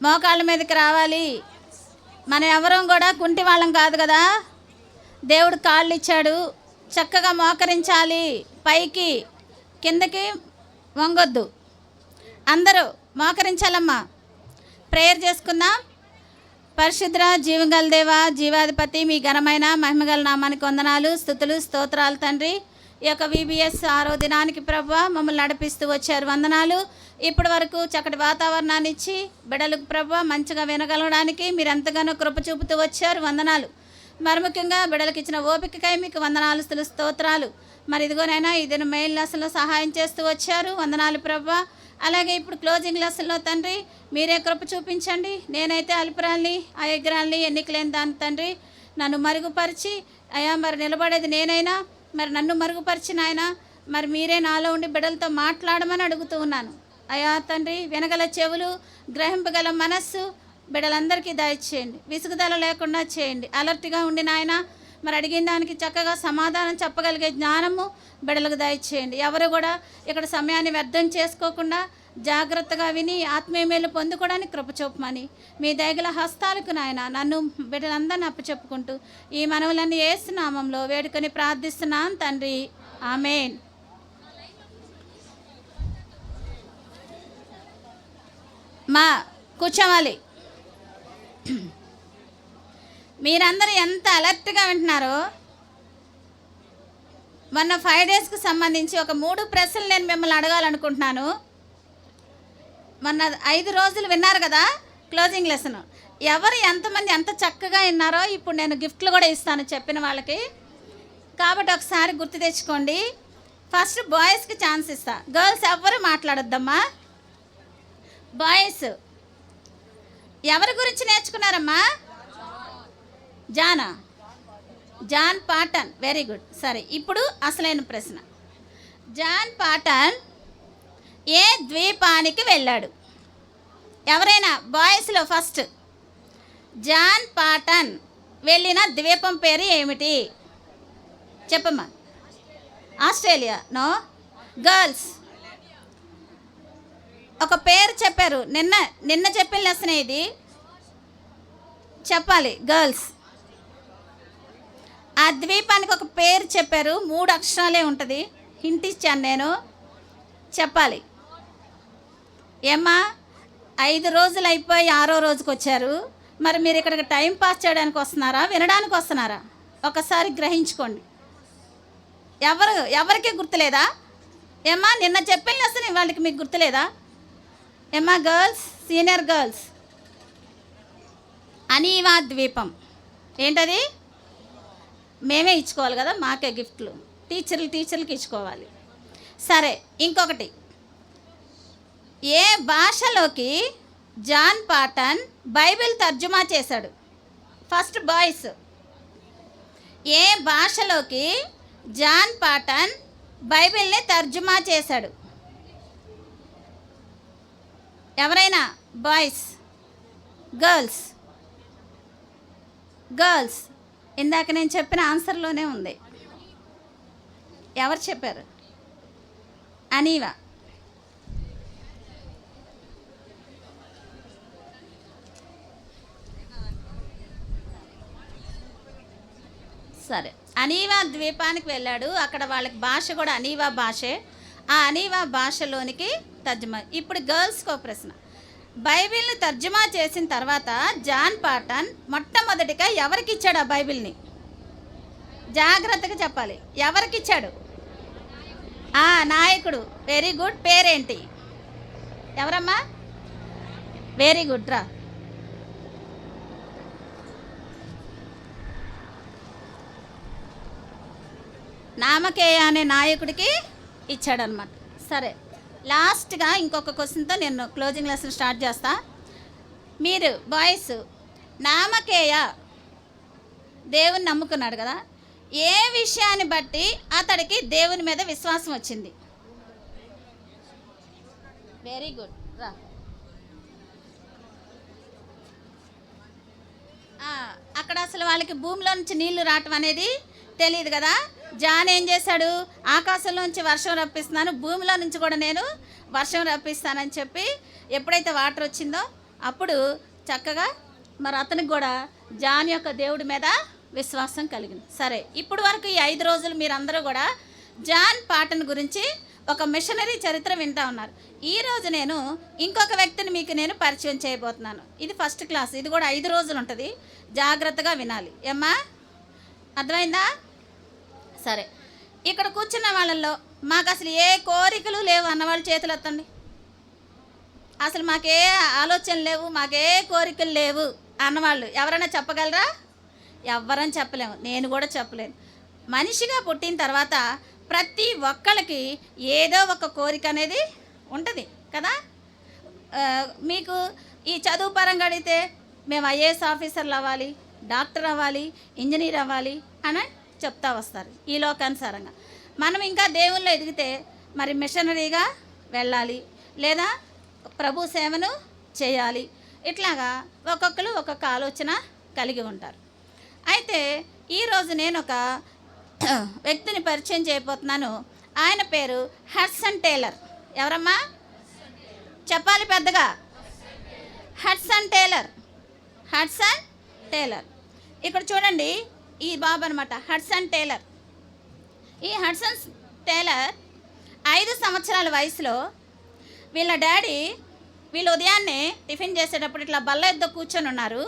మోకాళ్ళ మీదకి రావాలి. మనం ఎవరం కూడా కుంటి వాళ్ళం కాదు కదా. దేవుడు కాళ్ళు ఇచ్చాడు, చక్కగా మోకరించాలి. పైకి కిందకి వంగొద్దు. అందరూ మోకరించాలమ్మా. ప్రేయర్ చేసుకుందాం. పరిశుద్ర జీవగల దేవ, జీవాధిపతి, మీ ఘనమైన మహిమగల నామానికి వందనాలు, స్తుతులు, స్తోత్రాలు తండ్రి. ఈ యొక్క VBS 6వ దినానికి ప్రభువా మమ్మల్ని నడిపిస్తూ వచ్చారు. వందనాలు. ఇప్పటి వరకు చక్కటి వాతావరణాన్ని ఇచ్చి బిడ్డలకు ప్రభువా మంచిగా వినగలడానికి మీరు ఎంతగానో కృప చూపుతూ వచ్చారు. వందనాలు. మరి ముఖ్యంగా బిడ్డలకు ఇచ్చిన ఓపికకై మీకు వందనాలు, స్తుతులు, స్తోత్రాలు. మరి ఇదిగోనైనా ఇది మెయిన్ లెసన్లో సహాయం చేస్తూ వచ్చారు. వందనాలు ప్రభువా. అలాగే ఇప్పుడు క్లోజింగ్ లెసన్లో తండ్రి మీరే కృప చూపించండి. నేనైతే అల్పురాల్ని, అయగ్రాల్ని, ఎన్నికలేని దాని తండ్రి నన్ను మరుగుపరిచి అయ్యా మరి నిలబడేది నేనైనా, మరి నన్ను మరుగుపరిచిన ఆయన మరి మీరే నాలో ఉండి బిడ్డలతో మాట్లాడమని అడుగుతూ ఉన్నాను. అయ్యా తండ్రి వినగల చెవులు, గ్రహింపగల మనస్సు బిడ్డలందరికీ దయచేయండి. విసుగుదల లేకుండా చేయండి. అలర్ట్గా ఉండి నాయన మరి అడిగిన దానికి చక్కగా సమాధానం చెప్పగలిగే జ్ఞానము బిడ్డలకు దయచేయండి. ఎవరు కూడా ఇక్కడ సమయాన్ని వ్యర్థం చేసుకోకుండా జాగ్రత్తగా విని ఆత్మీయ మేలు పొందుకోవడానికి కృప చూపమని మీ దయగల హస్తాలకు నాయన నన్ను బిడ్డలందరినీ అప్పచెప్పుకుంటూ ఈ మనవులన్నీ యేసు నామంలో వేడుకొని ప్రార్థిస్తున్నాను తండ్రి. ఆమేన్. మా కూర్చోవాలి. మీరందరూ ఎంత అలర్ట్గా వింటున్నారో. మొన్న 5 డేస్కి సంబంధించి ఒక 3 ప్రశ్నలు నేను మిమ్మల్ని అడగాలనుకుంటున్నాను. మొన్న 5 రోజులు విన్నారు కదా క్లోజింగ్ లెసన్. ఎవరు ఎంతమంది ఎంత చక్కగా విన్నారో ఇప్పుడు నేను గిఫ్ట్లు కూడా ఇస్తాను చెప్పిన వాళ్ళకి. కాబట్టి ఒకసారి గుర్తు తెచ్చుకోండి. ఫస్ట్ బాయ్స్కి ఛాన్స్ ఇస్తా. గర్ల్స్ ఎవ్వరు మాట్లాడొద్దమ్మా. బాయ్స్ ఎవరి గురించి నేర్చుకున్నారమ్మా? John Paton. Very good. సరే, ఇప్పుడు అసలైన ప్రశ్న. జాన్ పాటన్ ఏ ద్వీపానికి వెళ్ళాడు? ఎవరైనా బాయ్స్లో ఫస్ట్ జాన్ పాటన్ వెళ్ళిన ద్వీపం పేరు ఏమిటి? చెప్పమ్మా. ఆస్ట్రేలియా. నో. గర్ల్స్ ఒక పేరు చెప్పారు. నిన్న చెప్పిన లెసన్ ఇది చెప్పాలి. గర్ల్స్ ఆ ద్వీపానికి ఒక పేరు చెప్పారు. 3 అక్షరాలే ఉంటుంది. హింట్ ఇచ్చాను నేను. చెప్పాలి. ఏమ్మా 5 రోజులు అయిపోయి 6వ రోజుకి వచ్చారు. మరి మీరు ఇక్కడికి టైం పాస్ చేయడానికి వస్తున్నారా, వినడానికి వస్తున్నారా? ఒకసారి గ్రహించుకోండి. ఎవరికి గుర్తులేదా? ఏమ్మా నిన్న చెప్పిన లెసన్ వాళ్ళకి మీకు గుర్తులేదా? ఏమ్మా గర్ల్స్, సీనియర్ గర్ల్స్, అనీవా ద్వీపం. ఏంటది? మేమే ఇచ్చుకోవాలి కదా, మాకే గిఫ్ట్లు. టీచర్లకి ఇచ్చుకోవాలి. సరే, ఇంకొకటి. ఏ భాషలోకి జాన్ పాటన్ బైబిల్ తర్జుమా చేశాడు? First boys. ఏ భాషలోకి జాన్ పాటన్ బైబిల్ని తర్జుమా చేశాడు? ఎవరైనా? బాయ్స్. గర్ల్స్ ఇందాక నేను చెప్పిన ఆన్సర్లోనే ఉంది. ఎవరు చెప్పారు? అనీవా. సరే, అనీవా ద్వీపానికి వెళ్ళాడు. అక్కడ వాళ్ళకి భాష కూడా అనీవా భాషే. ఆ అనీవా భాషలోనికి తర్జుమా. ఇప్పుడు గర్ల్స్కి ఒక ప్రశ్న. బైబిల్ని తర్జుమా చేసిన తర్వాత జాన్ పాటన్ మొట్టమొదటిగా ఎవరికి ఇచ్చాడు ఆ బైబిల్ని? జాగ్రత్తగా చెప్పాలి. ఎవరికి ఇచ్చాడు? నాయకుడు. Very good. పేరేంటి? ఎవరమ్మా? Very good. రా. నామకేయ అనే నాయకుడికి ఇచ్చాడనమాట. సరే, లాస్ట్గా ఇంకొక క్వశ్చన్తో నేను క్లోజింగ్ లెసన్ స్టార్ట్ చేస్తా. మీరు బాయ్స్, నామకేయ దేవుని నమ్ముకున్నాడు కదా, ఏ విషయాన్ని బట్టి అతడికి దేవుని మీద విశ్వాసం వచ్చింది? Very good. రా. అక్కడ అసలు వాళ్ళకి భూమిలో నుంచి నీళ్లు రావటం అనేది తెలియదు కదా. జాన్ ఏం చేశాడు? ఆకాశంలోంచి వర్షం రప్పిస్తున్నాను, భూమిలో నుంచి కూడా నేను వర్షం రప్పిస్తానని చెప్పి ఎప్పుడైతే వాటర్ వచ్చిందో అప్పుడు చక్కగా మరి అతనికి కూడా జాన్ యొక్క దేవుడి మీద విశ్వాసం కలిగింది. సరే, ఇప్పుడు వరకు ఈ 5 రోజులు మీరందరూ కూడా జాన్ పాటన్ గురించి ఒక మిషనరీ చరిత్ర వింటూ ఉన్నారు. ఈరోజు నేను ఇంకొక వ్యక్తిని మీకు నేను పరిచయం చేయబోతున్నాను. ఇది ఫస్ట్ క్లాస్, ఇది కూడా 5 రోజులు ఉంటుంది, జాగ్రత్తగా వినాలి. ఏమ్మా, అర్థమైందా? సరే, ఇక్కడ కూర్చున్న వాళ్ళల్లో మాకు అసలు ఏ కోరికలు లేవు అన్నవాళ్ళు చేతులు ఎత్తండి. అసలు మాకే ఆలోచనలు లేవు, మాకే కోరికలు లేవు అన్నవాళ్ళు ఎవరైనా చెప్పగలరా? ఎవ్వరని చెప్పలేము, నేను కూడా చెప్పలేను. మనిషిగా పుట్టిన తర్వాత ప్రతి ఒక్కళ్ళకి ఏదో ఒక కోరిక అనేది ఉంటుంది కదా. మీకు ఈ చదువు పరంగా అడిగితే మేము ఐఏఎస్ ఆఫీసర్లు అవ్వాలి, డాక్టర్ అవ్వాలి, ఇంజనీర్ అవ్వాలి అని చెప్తా వస్తారు ఈ లోకానుసారంగా. మనం ఇంకా దేవుళ్ళు ఎదిగితే మరి మిషనరీగా వెళ్ళాలి, లేదా ప్రభు సేవను చేయాలి. ఇట్లాగా ఒక్కొక్కరు ఒక్కొక్క ఆలోచన కలిగి ఉంటారు. అయితే ఈరోజు నేను ఒక వ్యక్తిని పరిచయం చేయబోతున్నాను. ఆయన పేరు హడ్సన్ టేలర్. ఎవరమ్మా చెప్పాలి పెద్దగా? Hudson Taylor. Hudson Taylor. ఇక్కడ చూడండి, ఈ బాబు అనమాట హడ్సన్ టేలర్. ఈ హడ్సన్ టేలర్ 5 సంవత్సరాల వయసులో వీళ్ళ డాడీ వీళ్ళు ఉదయాన్నే టిఫిన్ చేసేటప్పుడు ఇట్లా బల్ల ఎద్దు కూర్చొని ఉన్నారు.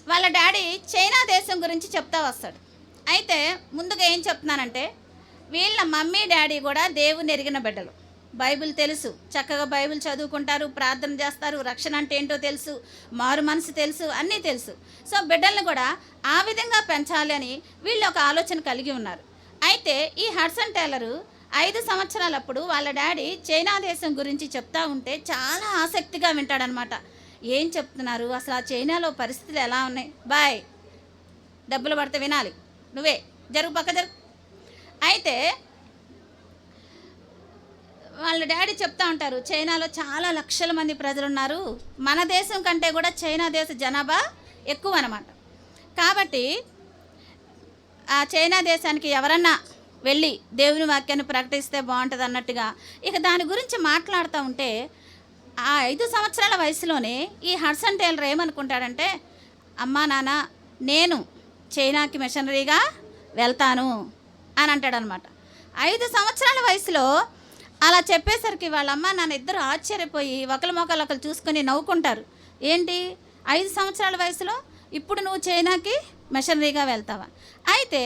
వాళ్ళ డాడీ చైనా దేశం గురించి చెప్తా వస్తాడు. అయితే ముందుగా ఏం చెప్తున్నానంటే, వీళ్ళ మమ్మీ డాడీ కూడా దేవుని ఎరిగిన బిడ్డలు. బైబిల్ తెలుసు, చక్కగా బైబిల్ చదువుకుంటారు, ప్రార్థన చేస్తారు, రక్షణ అంటే ఏంటో తెలుసు, మారు మనసు తెలుసు, అన్నీ తెలుసు. సో బిడ్డలను కూడా ఆ విధంగా పెంచాలి అని వీళ్ళు ఒక ఆలోచన కలిగి ఉన్నారు. అయితే ఈ హడ్సన్ టేలరు 5 సంవత్సరాలప్పుడు వాళ్ళ డాడీ చైనా దేశం గురించి చెప్తా ఉంటే చాలా ఆసక్తిగా వింటాడనమాట. ఏం చెప్తున్నారు, అసలు ఆ చైనాలో పరిస్థితులు ఎలా ఉన్నాయి? బాయ్, డబ్బులు పడితే వినాలి, నువ్వే జరుగు, పక్క జరుగు. అయితే వాళ్ళ డాడీ చెప్తా ఉంటారు, చైనాలో చాలా లక్షల మంది ప్రజలు ఉన్నారు, మన దేశం కంటే కూడా చైనా దేశ జనాభా ఎక్కువ అన్నమాట. కాబట్టి ఆ చైనా దేశానికి ఎవరన్నా వెళ్ళి దేవుని వాక్యాన్ని ప్రకటిస్తే బాగుంటుంది అన్నట్టుగా ఇక దాని గురించి మాట్లాడుతూ ఉంటే, ఆ 5 సంవత్సరాల వయసులోనే ఈ హడ్సన్ టేలర్ ఏమనుకుంటాడంటే, అమ్మా నాన్న నేను చైనాకి మిషనరీగా వెళ్తాను అని అంటాడనమాట. 5 సంవత్సరాల వయసులో అలా చెప్పేసరికి వాళ్ళ అమ్మ నాన్న ఇద్దరు ఆశ్చర్యపోయి ఒకరి మొక్కలు ఒకరు చూసుకొని నవ్వుకుంటారు. ఏంటి 5 సంవత్సరాల వయసులో ఇప్పుడు నువ్వు చైనాకి మిషనరీగా వెళ్తావా? అయితే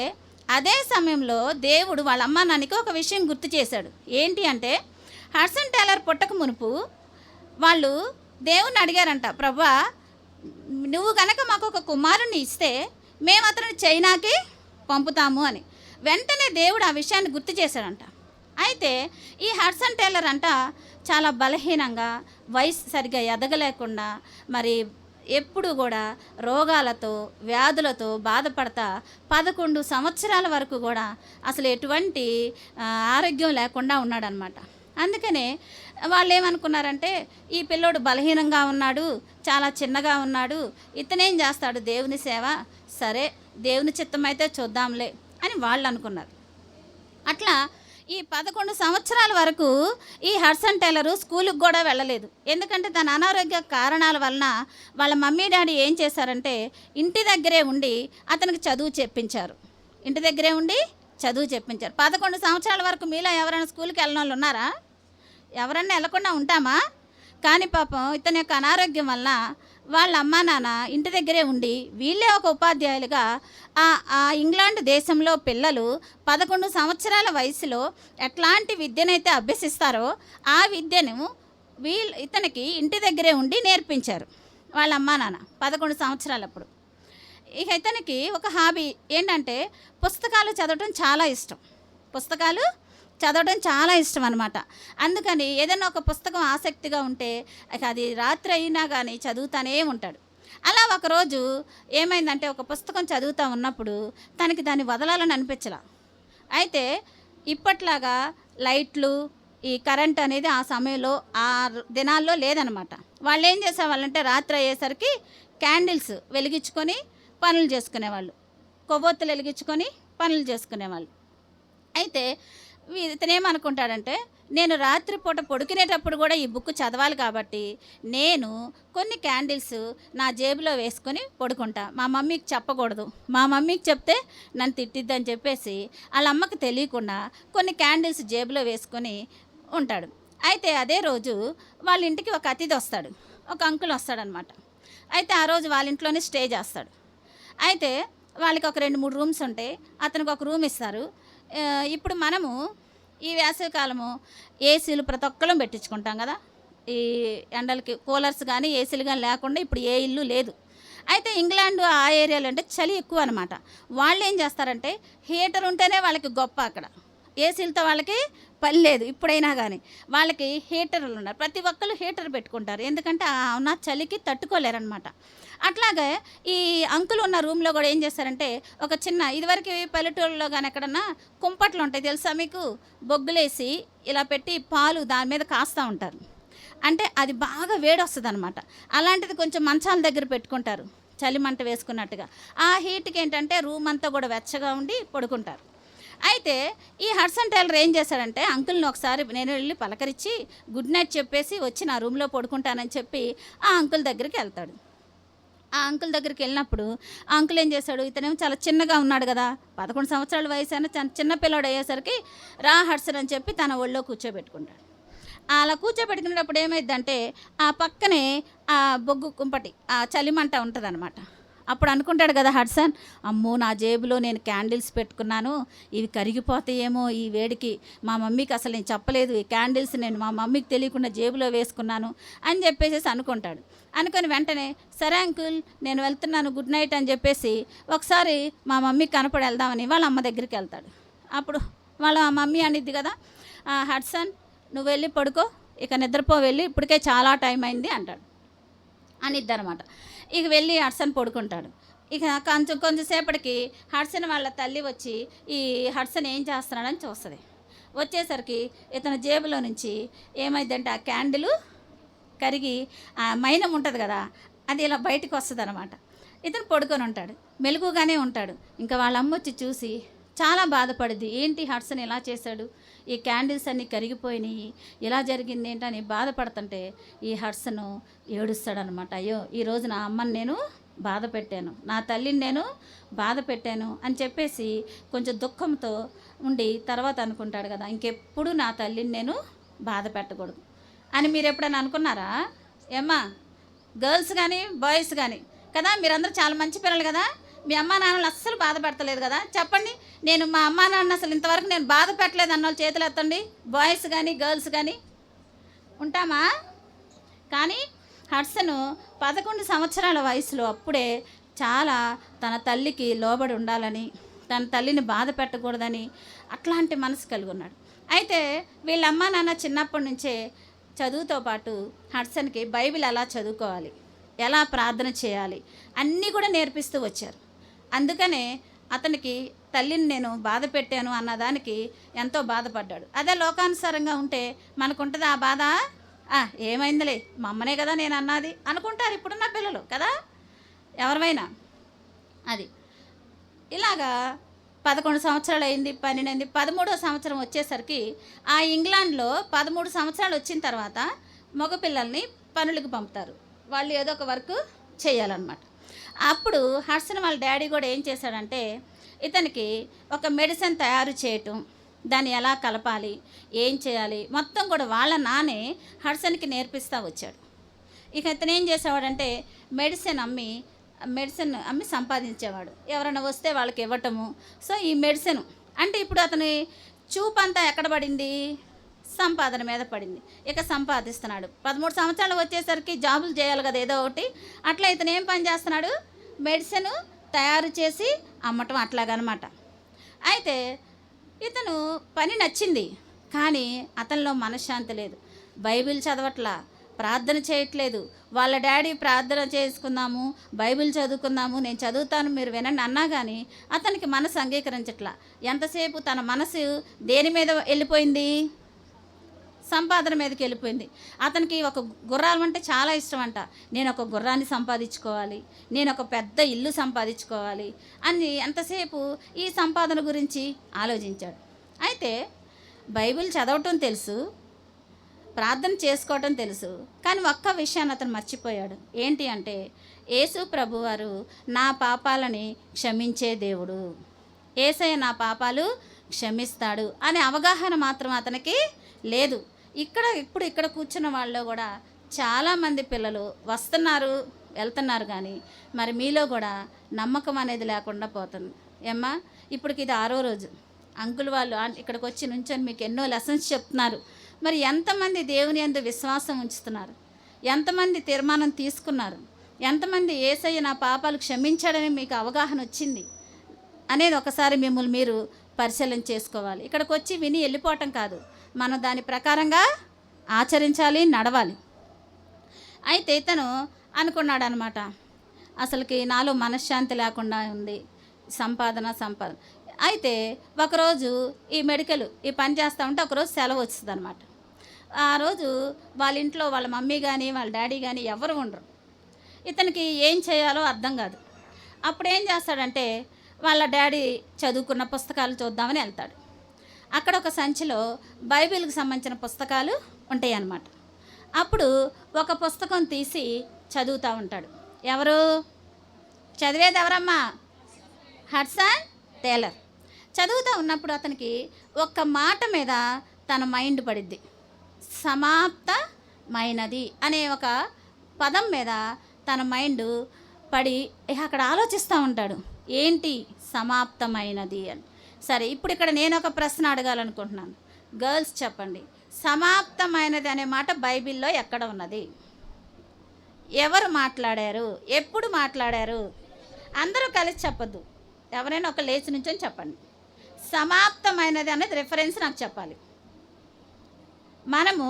అదే సమయంలో దేవుడు వాళ్ళ అమ్మ నాన్నకి ఒక విషయం గుర్తు చేశాడు. ఏంటి అంటే, హడ్సన్ టేలర్ పుట్టక మునుపు వాళ్ళు దేవుణ్ణి అడిగారంట, ప్రభువా నువ్వు కనుక మాకు ఒక కుమారుణ్ణి ఇస్తే మేము అతను చైనాకి పంపుతాము అని. వెంటనే దేవుడు ఆ విషయాన్ని గుర్తు చేశాడంట. అయితే ఈ హడ్సన్ టేలర్ అంట చాలా బలహీనంగా, వయసు సరిగ్గా ఎదగలేకుండా, మరి ఎప్పుడు కూడా రోగాలతో వ్యాధులతో బాధపడతా 11 సంవత్సరాల వరకు కూడా అసలు ఎటువంటి ఆరోగ్యం లేకుండా ఉన్నాడనమాట. అందుకనే వాళ్ళు ఏమనుకున్నారంటే, ఈ పిల్లోడు బలహీనంగా ఉన్నాడు, చాలా చిన్నగా ఉన్నాడు, ఇతనేం చేస్తాడు దేవుని సేవ, సరే దేవుని చిత్తం అయితే చూద్దాంలే అని వాళ్ళు అనుకున్నారు. అట్లా ఈ 11 సంవత్సరాల వరకు ఈ హడ్సన్ టేలరు స్కూలుకి కూడా వెళ్ళలేదు. ఎందుకంటే తన అనారోగ్య కారణాల వలన వాళ్ళ మమ్మీ డాడీ ఏం చేశారంటే, ఇంటి దగ్గరే ఉండి అతనికి చదువు చెప్పించారు. ఇంటి దగ్గరే ఉండి చదువు చెప్పించారు. 11 సంవత్సరాల వరకు మీలో ఎవరైనా స్కూల్కి వెళ్ళిన వాళ్ళు ఉన్నారా? ఎవరన్నా వెళ్ళకుండా ఉంటామా? కానీ పాపం ఇతని యొక్క అనారోగ్యం వల్ల వాళ్ళ అమ్మా నాన్న ఇంటి దగ్గరే ఉండి వీళ్ళే ఒక ఉపాధ్యాయులుగా ఆ ఇంగ్లాండ్ దేశంలో పిల్లలు 11 సంవత్సరాల వయసులో ఎట్లాంటి విద్యనైతే అభ్యసిస్తారో ఆ విద్యను ఇతనికి ఇంటి దగ్గరే ఉండి నేర్పించారు వాళ్ళ అమ్మా నాన్న 11 సంవత్సరాలప్పుడు. ఇక ఇతనికి ఒక హాబీ ఏంటంటే, పుస్తకాలు చదవడం చాలా ఇష్టం. పుస్తకాలు చదవడం చాలా ఇష్టం అనమాట. అందుకని ఏదైనా ఒక పుస్తకం ఆసక్తిగా ఉంటే ఇక అది రాత్రి అయినా కానీ చదువుతానే ఉంటాడు. అలా ఒకరోజు ఏమైందంటే, ఒక పుస్తకం చదువుతూ ఉన్నప్పుడు తనకి దాన్ని వదలాలని అనిపించలా. అయితే ఇప్పట్లాగా లైట్లు, ఈ కరెంట్ అనేది ఆ సమయంలో ఆ దినాల్లో లేదనమాట. వాళ్ళు ఏం చేసేవాళ్ళంటే, రాత్రి అయ్యేసరికి క్యాండిల్స్ వెలిగించుకొని పనులు చేసుకునేవాళ్ళు, కొవ్వొత్తులు వెలిగించుకొని పనులు చేసుకునేవాళ్ళు. అయితే ఇతనేమనుకుంటాడంటే, నేను రాత్రిపూట పడుకునేటప్పుడు కూడా ఈ బుక్ చదవాలి కాబట్టి, నేను కొన్ని క్యాండిల్స్ నా జేబులో వేసుకొని పడుకుంటా. మా మమ్మీకి చెప్పకూడదు. మా మమ్మీకి చెప్తే నన్ను తిట్టిద్దని చెప్పేసి, ఆళ్ళ అమ్మకి తెలియకుండా కొన్ని క్యాండిల్స్ జేబులో వేసుకొని ఉంటాడు. అయితే అదే రోజు వాళ్ళ ఇంటికి ఒక అతిథి వస్తాడు. ఒక అంకుల్ వస్తాడనమాట. అయితే ఆ రోజు వాళ్ళ ఇంట్లోనే స్టే చేస్తాడు. అయితే వాళ్ళకి ఒక 2, 3 రూమ్స్ ఉంటాయి. అతనికి ఒక రూమ్ ఇస్తారు. ఇప్పుడు మనము ఈ వేసవి కాలము ఏసీలు ప్రతి ఒక్కళ్ళం పెట్టించుకుంటాం కదా. ఈ ఎండలకి కూలర్స్ కానీ ఏసీలు కానీ లేకుండా ఇప్పుడు ఏ ఇల్లు లేదు. అయితే ఇంగ్లాండ్ ఆ ఏరియాలో అంటే చలి ఎక్కువ అనమాట. వాళ్ళు ఏం చేస్తారంటే హీటర్ ఉంటేనే వాళ్ళకి గొప్ప అక్కడ. ఏసీలతో వాళ్ళకి పని లేదు ఇప్పుడైనా కానీ. వాళ్ళకి హీటర్లు ఉన్నారు. ప్రతి ఒక్కళ్ళు హీటర్ పెట్టుకుంటారు. ఎందుకంటే ఉన్న చలికి తట్టుకోలేరనమాట. అట్లాగే ఈ అంకుల్ ఉన్న రూమ్లో కూడా ఏం చేస్తారంటే ఒక చిన్న ఇదివరకు పల్లెటూళ్ళలో కానీ ఎక్కడన్నా కుంపట్లు ఉంటాయి తెలుసా మీకు, బొగ్గులేసి ఇలా పెట్టి పాలు దాని మీద కాస్తూ ఉంటారు. అంటే అది బాగా వేడొస్తుంది అనమాట. అలాంటిది కొంచెం మంచాల దగ్గర పెట్టుకుంటారు చలి మంట వేసుకున్నట్టుగా. ఆ హీట్కి ఏంటంటే రూమ్ అంతా కూడా వెచ్చగా ఉండి పడుకుంటారు. అయితే ఈ హడ్సన్ టైలర్ ఏం చేశాడంటే అంకుల్ని ఒకసారి నేను వెళ్ళి పలకరించి గుడ్ నైట్ చెప్పేసి వచ్చి నా రూమ్లో పడుకుంటానని చెప్పి ఆ అంకుల్ దగ్గరికి వెళ్తాడు. ఆ అంకుల్ దగ్గరికి వెళ్ళినప్పుడు ఆ అంకుల్ ఏం చేశాడు, ఇతనేమో చాలా చిన్నగా ఉన్నాడు కదా, 11 సంవత్సరాల వయసు అయినా చిన్న పిల్లాడు అయ్యేసరికి రా హడ్సన్ అని చెప్పి తన ఒళ్ళో కూర్చోబెట్టుకుంటాడు. అలా కూర్చోబెట్టుకునేటప్పుడు ఏమైందంటే ఆ పక్కనే ఆ బొగ్గు కుంపటి ఆ చలిమంట ఉంటుంది అనమాట. అప్పుడు అనుకుంటాడు కదా హడ్సన్, అమ్మో నా జేబులో నేను క్యాండిల్స్ పెట్టుకున్నాను, ఇవి కరిగిపోతాయేమో ఈ వేడికి, మా మమ్మీకి అసలు నేను చెప్పలేదు, ఈ క్యాండిల్స్ నేను మా మమ్మీకి తెలియకుండా జేబులో వేసుకున్నాను అని చెప్పేసి అనుకుంటాడు. అనుకొని వెంటనే సరే అంకుల్ నేను వెళ్తున్నాను గుడ్ నైట్ అని చెప్పేసి ఒకసారి మా మమ్మీకి కనపడి వెళ్దామని వాళ్ళ అమ్మ దగ్గరికి వెళ్తాడు. అప్పుడు వాళ్ళ మమ్మీ అనిద్ది కదా, హడ్సన్ నువ్వు వెళ్ళి పడుకో, ఇక నిద్రపో, వెళ్ళి ఇప్పటికే చాలా టైం అయింది అంటాడు అనిద్దనమాట. ఇక వెళ్ళి హడ్సన్ పడుకుంటాడు. ఇక కొంచెంసేపటికి హడ్సన్ వాళ్ళ తల్లి వచ్చి ఈ హడ్సన్ ఏం చేస్తున్నాడని చూస్తుంది. వచ్చేసరికి ఇతని జేబులో నుంచి ఏమైందంటే ఆ క్యాండిల్ కరిగి ఆ మైనం ఉంటుంది కదా, అది ఇలా బయటకు వస్తుంది అనమాట. ఇతను పడుకొని ఉంటాడు, మెలుగుగానే ఉంటాడు. ఇంకా వాళ్ళ అమ్మ వచ్చి చూసి చాలా బాధపడింది. ఏంటి హడ్సన్ ఇలా చేశాడు, ఈ క్యాండిల్స్ అన్నీ కరిగిపోయినాయి, ఇలా జరిగింది ఏంటని బాధపడుతుంటే ఈ హడ్సన్ ఏడుస్తాడనమాట. అయ్యో ఈరోజు నా అమ్మని నేను బాధ పెట్టాను, నా తల్లిని నేను బాధ పెట్టాను అని చెప్పేసి కొంచెం దుఃఖంతో ఉండి తర్వాత అనుకుంటాడు కదా, ఇంకెప్పుడు నా తల్లిని నేను బాధ పెట్టకూడదు అని. మీరు ఎప్పుడైనా అనుకున్నారా ఏమ్మా, గర్ల్స్ కానీ బాయ్స్ కానీ కదా, మీరందరూ చాలా మంచి పిల్లలు కదా, మీ అమ్మా నాన్నలు అస్సలు బాధపడతలేదు కదా, చెప్పండి. నేను మా అమ్మా నాన్న అసలు ఇంతవరకు నేను బాధ పెట్టలేదు అన్న వాళ్ళు చేతులు ఎత్తండి, బాయ్స్ కానీ గర్ల్స్ కానీ. ఉంటామా? కానీ హడ్సన్ 11 సంవత్సరాల వయసులో అప్పుడే చాలా తన తల్లికి లోబడి ఉండాలని, తన తల్లిని బాధ పెట్టకూడదని అట్లాంటి మనసు కలిగి ఉన్నాడు. అయితే వీళ్ళ అమ్మా నాన్న చిన్నప్పటి నుంచే చదువుతో పాటు హడ్సన్కి బైబిల్ ఎలా చదువుకోవాలి, ఎలా ప్రార్థన చేయాలి అన్నీ కూడా నేర్పిస్తూ వచ్చారు. అందుకనే అతనికి తల్లిని నేను బాధ పెట్టాను అన్నదానికి ఎంతో బాధపడ్డాడు. అదే లోకానుసారంగా ఉంటే మనకుంటుంది ఆ బాధ, ఏమైందిలే మా అమ్మనే కదా నేను అన్నది అనుకుంటారు ఇప్పుడున్న పిల్లలు కదా, ఎవరివైనా. అది ఇలాగా 11 సంవత్సరాలు అయింది, 12 అయింది, 13వ సంవత్సరం వచ్చేసరికి ఆ ఇంగ్లాండ్లో 13 సంవత్సరాలు వచ్చిన తర్వాత మగపిల్లల్ని పనులకు పంపుతారు. వాళ్ళు ఏదో ఒక వర్క్ చేయాలన్నమాట. అప్పుడు హడ్సన్ వాళ్ళ డాడీ కూడా ఏం చేశాడంటే ఇతనికి ఒక మెడిసిన్ తయారు చేయటం, దాన్ని ఎలా కలపాలి, ఏం చేయాలి మొత్తం కూడా వాళ్ళ నానే హడ్సన్కి నేర్పిస్తూ వచ్చాడు. ఇక ఇతను ఏం చేసేవాడంటే మెడిసిన్ అమ్మి సంపాదించేవాడు. ఎవరైనా వస్తే వాళ్ళకి ఇవ్వటము. సో ఈ మెడిసిన్ అంటే ఇప్పుడు అతని చూపు అంతా ఎక్కడ పడింది, సంపాదన మీద పడింది. ఇక సంపాదిస్తున్నాడు. 13 సంవత్సరాలు వచ్చేసరికి జాబులు చేయాలి కదా ఏదో ఒకటి. అట్లా ఇతను ఏం పని చేస్తున్నాడు, మెడిసిన్ తయారు చేసి అమ్మటం అట్లాగనమాట. అయితే ఇతను పని నచ్చింది, కానీ అతనిలో మనశ్శాంతి లేదు. బైబిల్ చదవట్లా, ప్రార్థన చేయట్లేదు. వాళ్ళ డాడీ ప్రార్థన చేసుకుందాము, బైబిల్ చదువుకుందాము, నేను చదువుతాను మీరు వినండి అన్నా కానీ అతనికి మనసు అంగీకరించట్లా. ఎంతసేపు తన మనసు దేని మీద వెళ్ళిపోయింది, సంపాదన మీదకి వెళ్ళిపోయింది. అతనికి ఒక గుర్రాలు అంటే చాలా ఇష్టం అంట. నేను ఒక గుర్రాన్ని సంపాదించుకోవాలి, నేను ఒక పెద్ద ఇల్లు సంపాదించుకోవాలి అని ఎంతసేపు ఈ సంపాదన గురించి ఆలోచించాడు. అయితే బైబిల్ చదవటం తెలుసు, ప్రార్థన చేసుకోవటం తెలుసు, కానీ ఒక్క విషయాన్ని అతను మర్చిపోయాడు. ఏంటి అంటే యేసు ప్రభువారు నా పాపాలని క్షమించే దేవుడు, యేసయ్య నా పాపాలు క్షమిస్తాడు అనే అవగాహన మాత్రం అతనికి లేదు. ఇక్కడ కూర్చున్న వాళ్ళు కూడా చాలామంది పిల్లలు వస్తున్నారు వెళ్తున్నారు, కానీ మరి మీలో కూడా నమ్మకం అనేది లేకుండా పోతుంది. ఏమ్మా, ఇప్పటికి ఇది 6వ రోజు. అంకుల్ వాళ్ళు ఇక్కడికి వచ్చి నుంచొని మీకు ఎన్నో లెసన్స్ చెప్తున్నారు. మరి ఎంతమంది దేవుని యందు విశ్వాసం ఉంచుతున్నారు? ఎంతమంది తీర్మానం తీసుకున్నారు? ఎంతమంది యేసయ్య నా పాపాలు క్షమించాడని మీకు అవగాహన వచ్చింది అనేది ఒకసారి మిమ్మల్ని మీరు పరిశీలన చేసుకోవాలి. ఇక్కడికి వచ్చి విని వెళ్ళిపోవటం కాదు, మనం దాని ప్రకారంగా ఆచరించాలి, నడవాలి. అయితే ఇతను అనుకున్నాడు అనమాట, అసలుకి నాలో మనశ్శాంతి లేకుండా ఉంది, సంపాదన. అయితే ఒకరోజు ఈ పని చేస్తూ ఉంటే ఒకరోజు సెలవు వచ్చింది అనమాట. ఆ రోజు వాళ్ళ ఇంట్లో వాళ్ళ మమ్మీ కానీ వాళ్ళ డాడీ కానీ ఎవరు ఉండరు. ఇతనికి ఏం చేయాలో అర్థం కాదు. అప్పుడు ఏం చేస్తాడంటే వాళ్ళ డాడీ చదువుకున్న పుస్తకాలు చూద్దామని వెళ్తాడు. అక్కడ ఒక సంచిలో బైబిల్కి సంబంధించిన పుస్తకాలు ఉంటాయి అన్నమాట. అప్పుడు ఒక పుస్తకం తీసి చదువుతూ ఉంటాడు. ఎవరు చదివేది? ఎవరమ్మా? Hudson Taylor. చదువుతూ ఉన్నప్పుడు అతనికి ఒక్క మాట మీద తన మైండ్ పడిద్ది. సమాప్తమైనది అనే ఒక పదం మీద తన మైండ్ పడి అక్కడ ఆలోచిస్తూ ఉంటాడు, ఏంటి సమాప్తమైనది అని. సరే, ఇప్పుడు ఇక్కడ నేను ఒక ప్రశ్న అడగాలనుకుంటున్నాను. గర్ల్స్ చెప్పండి, సమాప్తమైనది అనే మాట బైబిల్లో ఎక్కడ ఉన్నది? ఎవరు మాట్లాడారు? ఎప్పుడు మాట్లాడారు? అందరూ కలిసి చెప్పద్దు, ఎవరైనా ఒక లేచి నుంచొని చెప్పండి. సమాప్తమైనది అనేది రిఫరెన్స్ నాకు చెప్పాలి. మనము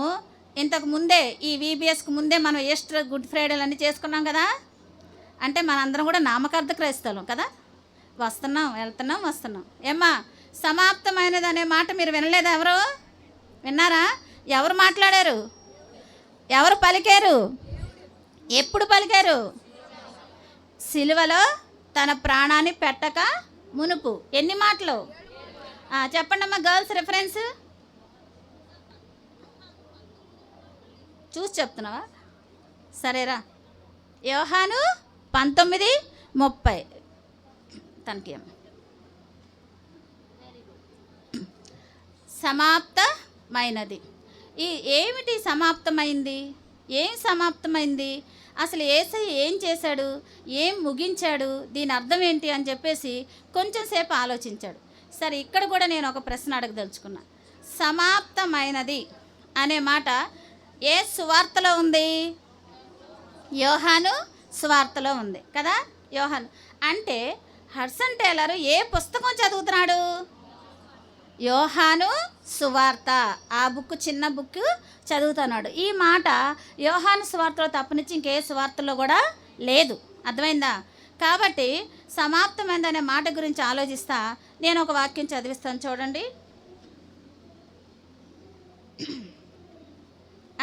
ఇంతకు ముందే ఈ VBSకు ముందే మనం ఈస్టర్, గుడ్ ఫ్రైడేలు అన్నీ చేసుకున్నాం కదా. అంటే మనందరం కూడా నామకార్థ క్రైస్తవులం కదా, వస్తున్నాం వస్తున్నాం. ఏమ్మా, సమాప్తమైనది అనే మాట మీరు వినలేదా? ఎవరు విన్నారా? ఎవరు మాట్లాడారు? ఎవరు పలికారు? ఎప్పుడు పలికారు? సిలువలో తన ప్రాణాన్ని పెట్టక మునుపు. ఎన్ని మాటలు చెప్పండి అమ్మా గర్ల్స్, రిఫరెన్స్ చూసి చెప్తున్నావా? సరేరా, యోహాను 19:30. తనకి సమాప్తమైనది. ఏమిటి సమాప్తమైంది? ఏం సమాప్తమైంది? అసలు యేసయ్య ఏం చేశాడు, ఏం ముగించాడు, దీని అర్థం ఏంటి అని చెప్పేసి కొంచెం సేపు ఆలోచించాడు. సరే, ఇక్కడ కూడా నేను ఒక ప్రశ్న అడగదలుచుకున్నా. సమాప్తమైనది అనే మాట ఏ సువార్తలో ఉంది? యోహాను సువార్తలో ఉంది కదా. యోహాను అంటే హడ్సన్ టేలర్ ఏ పుస్తకం చదువుతున్నాడు? యోహాను సువార్త. ఆ బుక్, చిన్న బుక్ చదువుతున్నాడు. ఈ మాట యోహాను సువార్తలో తప్పనిచ్చి ఇంకే సువార్తలో కూడా లేదు. అర్థమైందా? కాబట్టి సమాప్తమైందనే మాట గురించి ఆలోచిస్తా నేను ఒక వాక్యం చదివిస్తాను, చూడండి.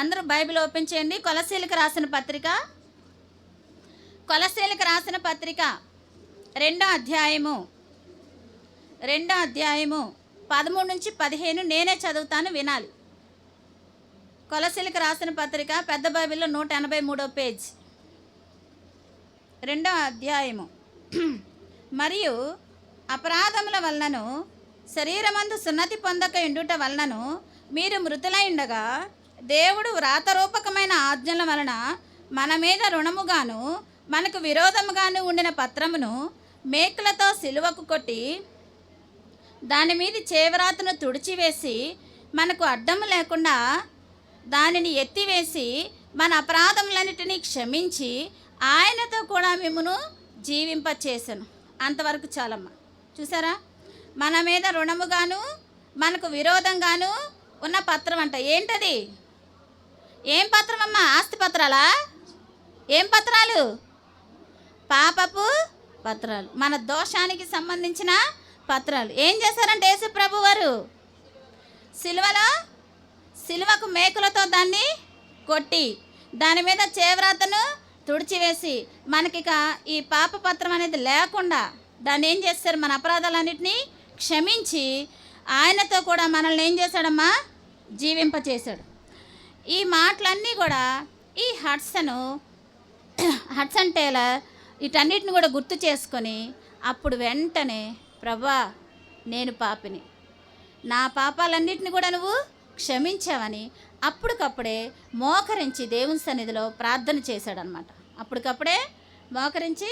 అందరూ బైబిల్ ఓపెన్ చేయండి. కొలస్సీలకు రాసిన పత్రిక 2వ అధ్యాయము 13-15 నేనే చదువుతాను, వినాలి. కొలస్సీలకు రాసిన పత్రిక పెద్ద బైబిల్లో 183వ పేజ్, 2వ అధ్యాయము. మరియు అపరాధముల వలనను శరీరమందు సున్నతి పొందక ఎండుట వలనను మీరు మృతులై ఉండగా దేవుడు వ్రాతరూపకమైన ఆజ్ఞల వలన మన మీద రుణముగాను మనకు విరోధముగాను ఉండిన పత్రమును మేకులతో సిలువకు కొట్టి దాని మీద చేవ్రాతను తుడిచివేసి మనకు అడ్డము లేకుండా దానిని ఎత్తివేసి మన అపరాధములన్నిటినీ క్షమించి ఆయనతో కూడా మిమ్మును జీవింపచేసెను. అంతవరకు చాలమ్మా. చూసారా? మన మీద రుణముగాను మనకు విరోధంగాను ఉన్న పత్రం అంట. ఏంటది? ఏం పత్రం అమ్మా? ఆస్తి పత్రాలా? ఏం పత్రాలు? పాపపు పత్రాలు, మన దోషానికి సంబంధించిన పత్రాలు. ఏం చేశారంటే యేసు ప్రభు వారు సిలువకు మేకులతో దాన్ని కొట్టి దాని మీద చేవ్రాతను తుడిచివేసి మనకిక ఈ పాప పత్రం అనేది లేకుండా దాన్ని ఏం చేస్తారు? మన అపరాధాలన్నింటినీ క్షమించి ఆయనతో కూడా మనల్ని ఏం చేశాడమ్మా? జీవింపచేశాడు. ఈ మాటలన్నీ కూడా ఈ హడ్సన్ టేలర్ వీటన్నిటిని కూడా గుర్తు చేసుకొని అప్పుడు వెంటనే, ప్రభా నేను పాపిని, నా పాపాలన్నిటిని కూడా నువ్వు క్షమించావని అప్పటికప్పుడే మోకరించి దేవుని సన్నిధిలో ప్రార్థన చేశాడనమాట. అప్పటికప్పుడే మోకరించి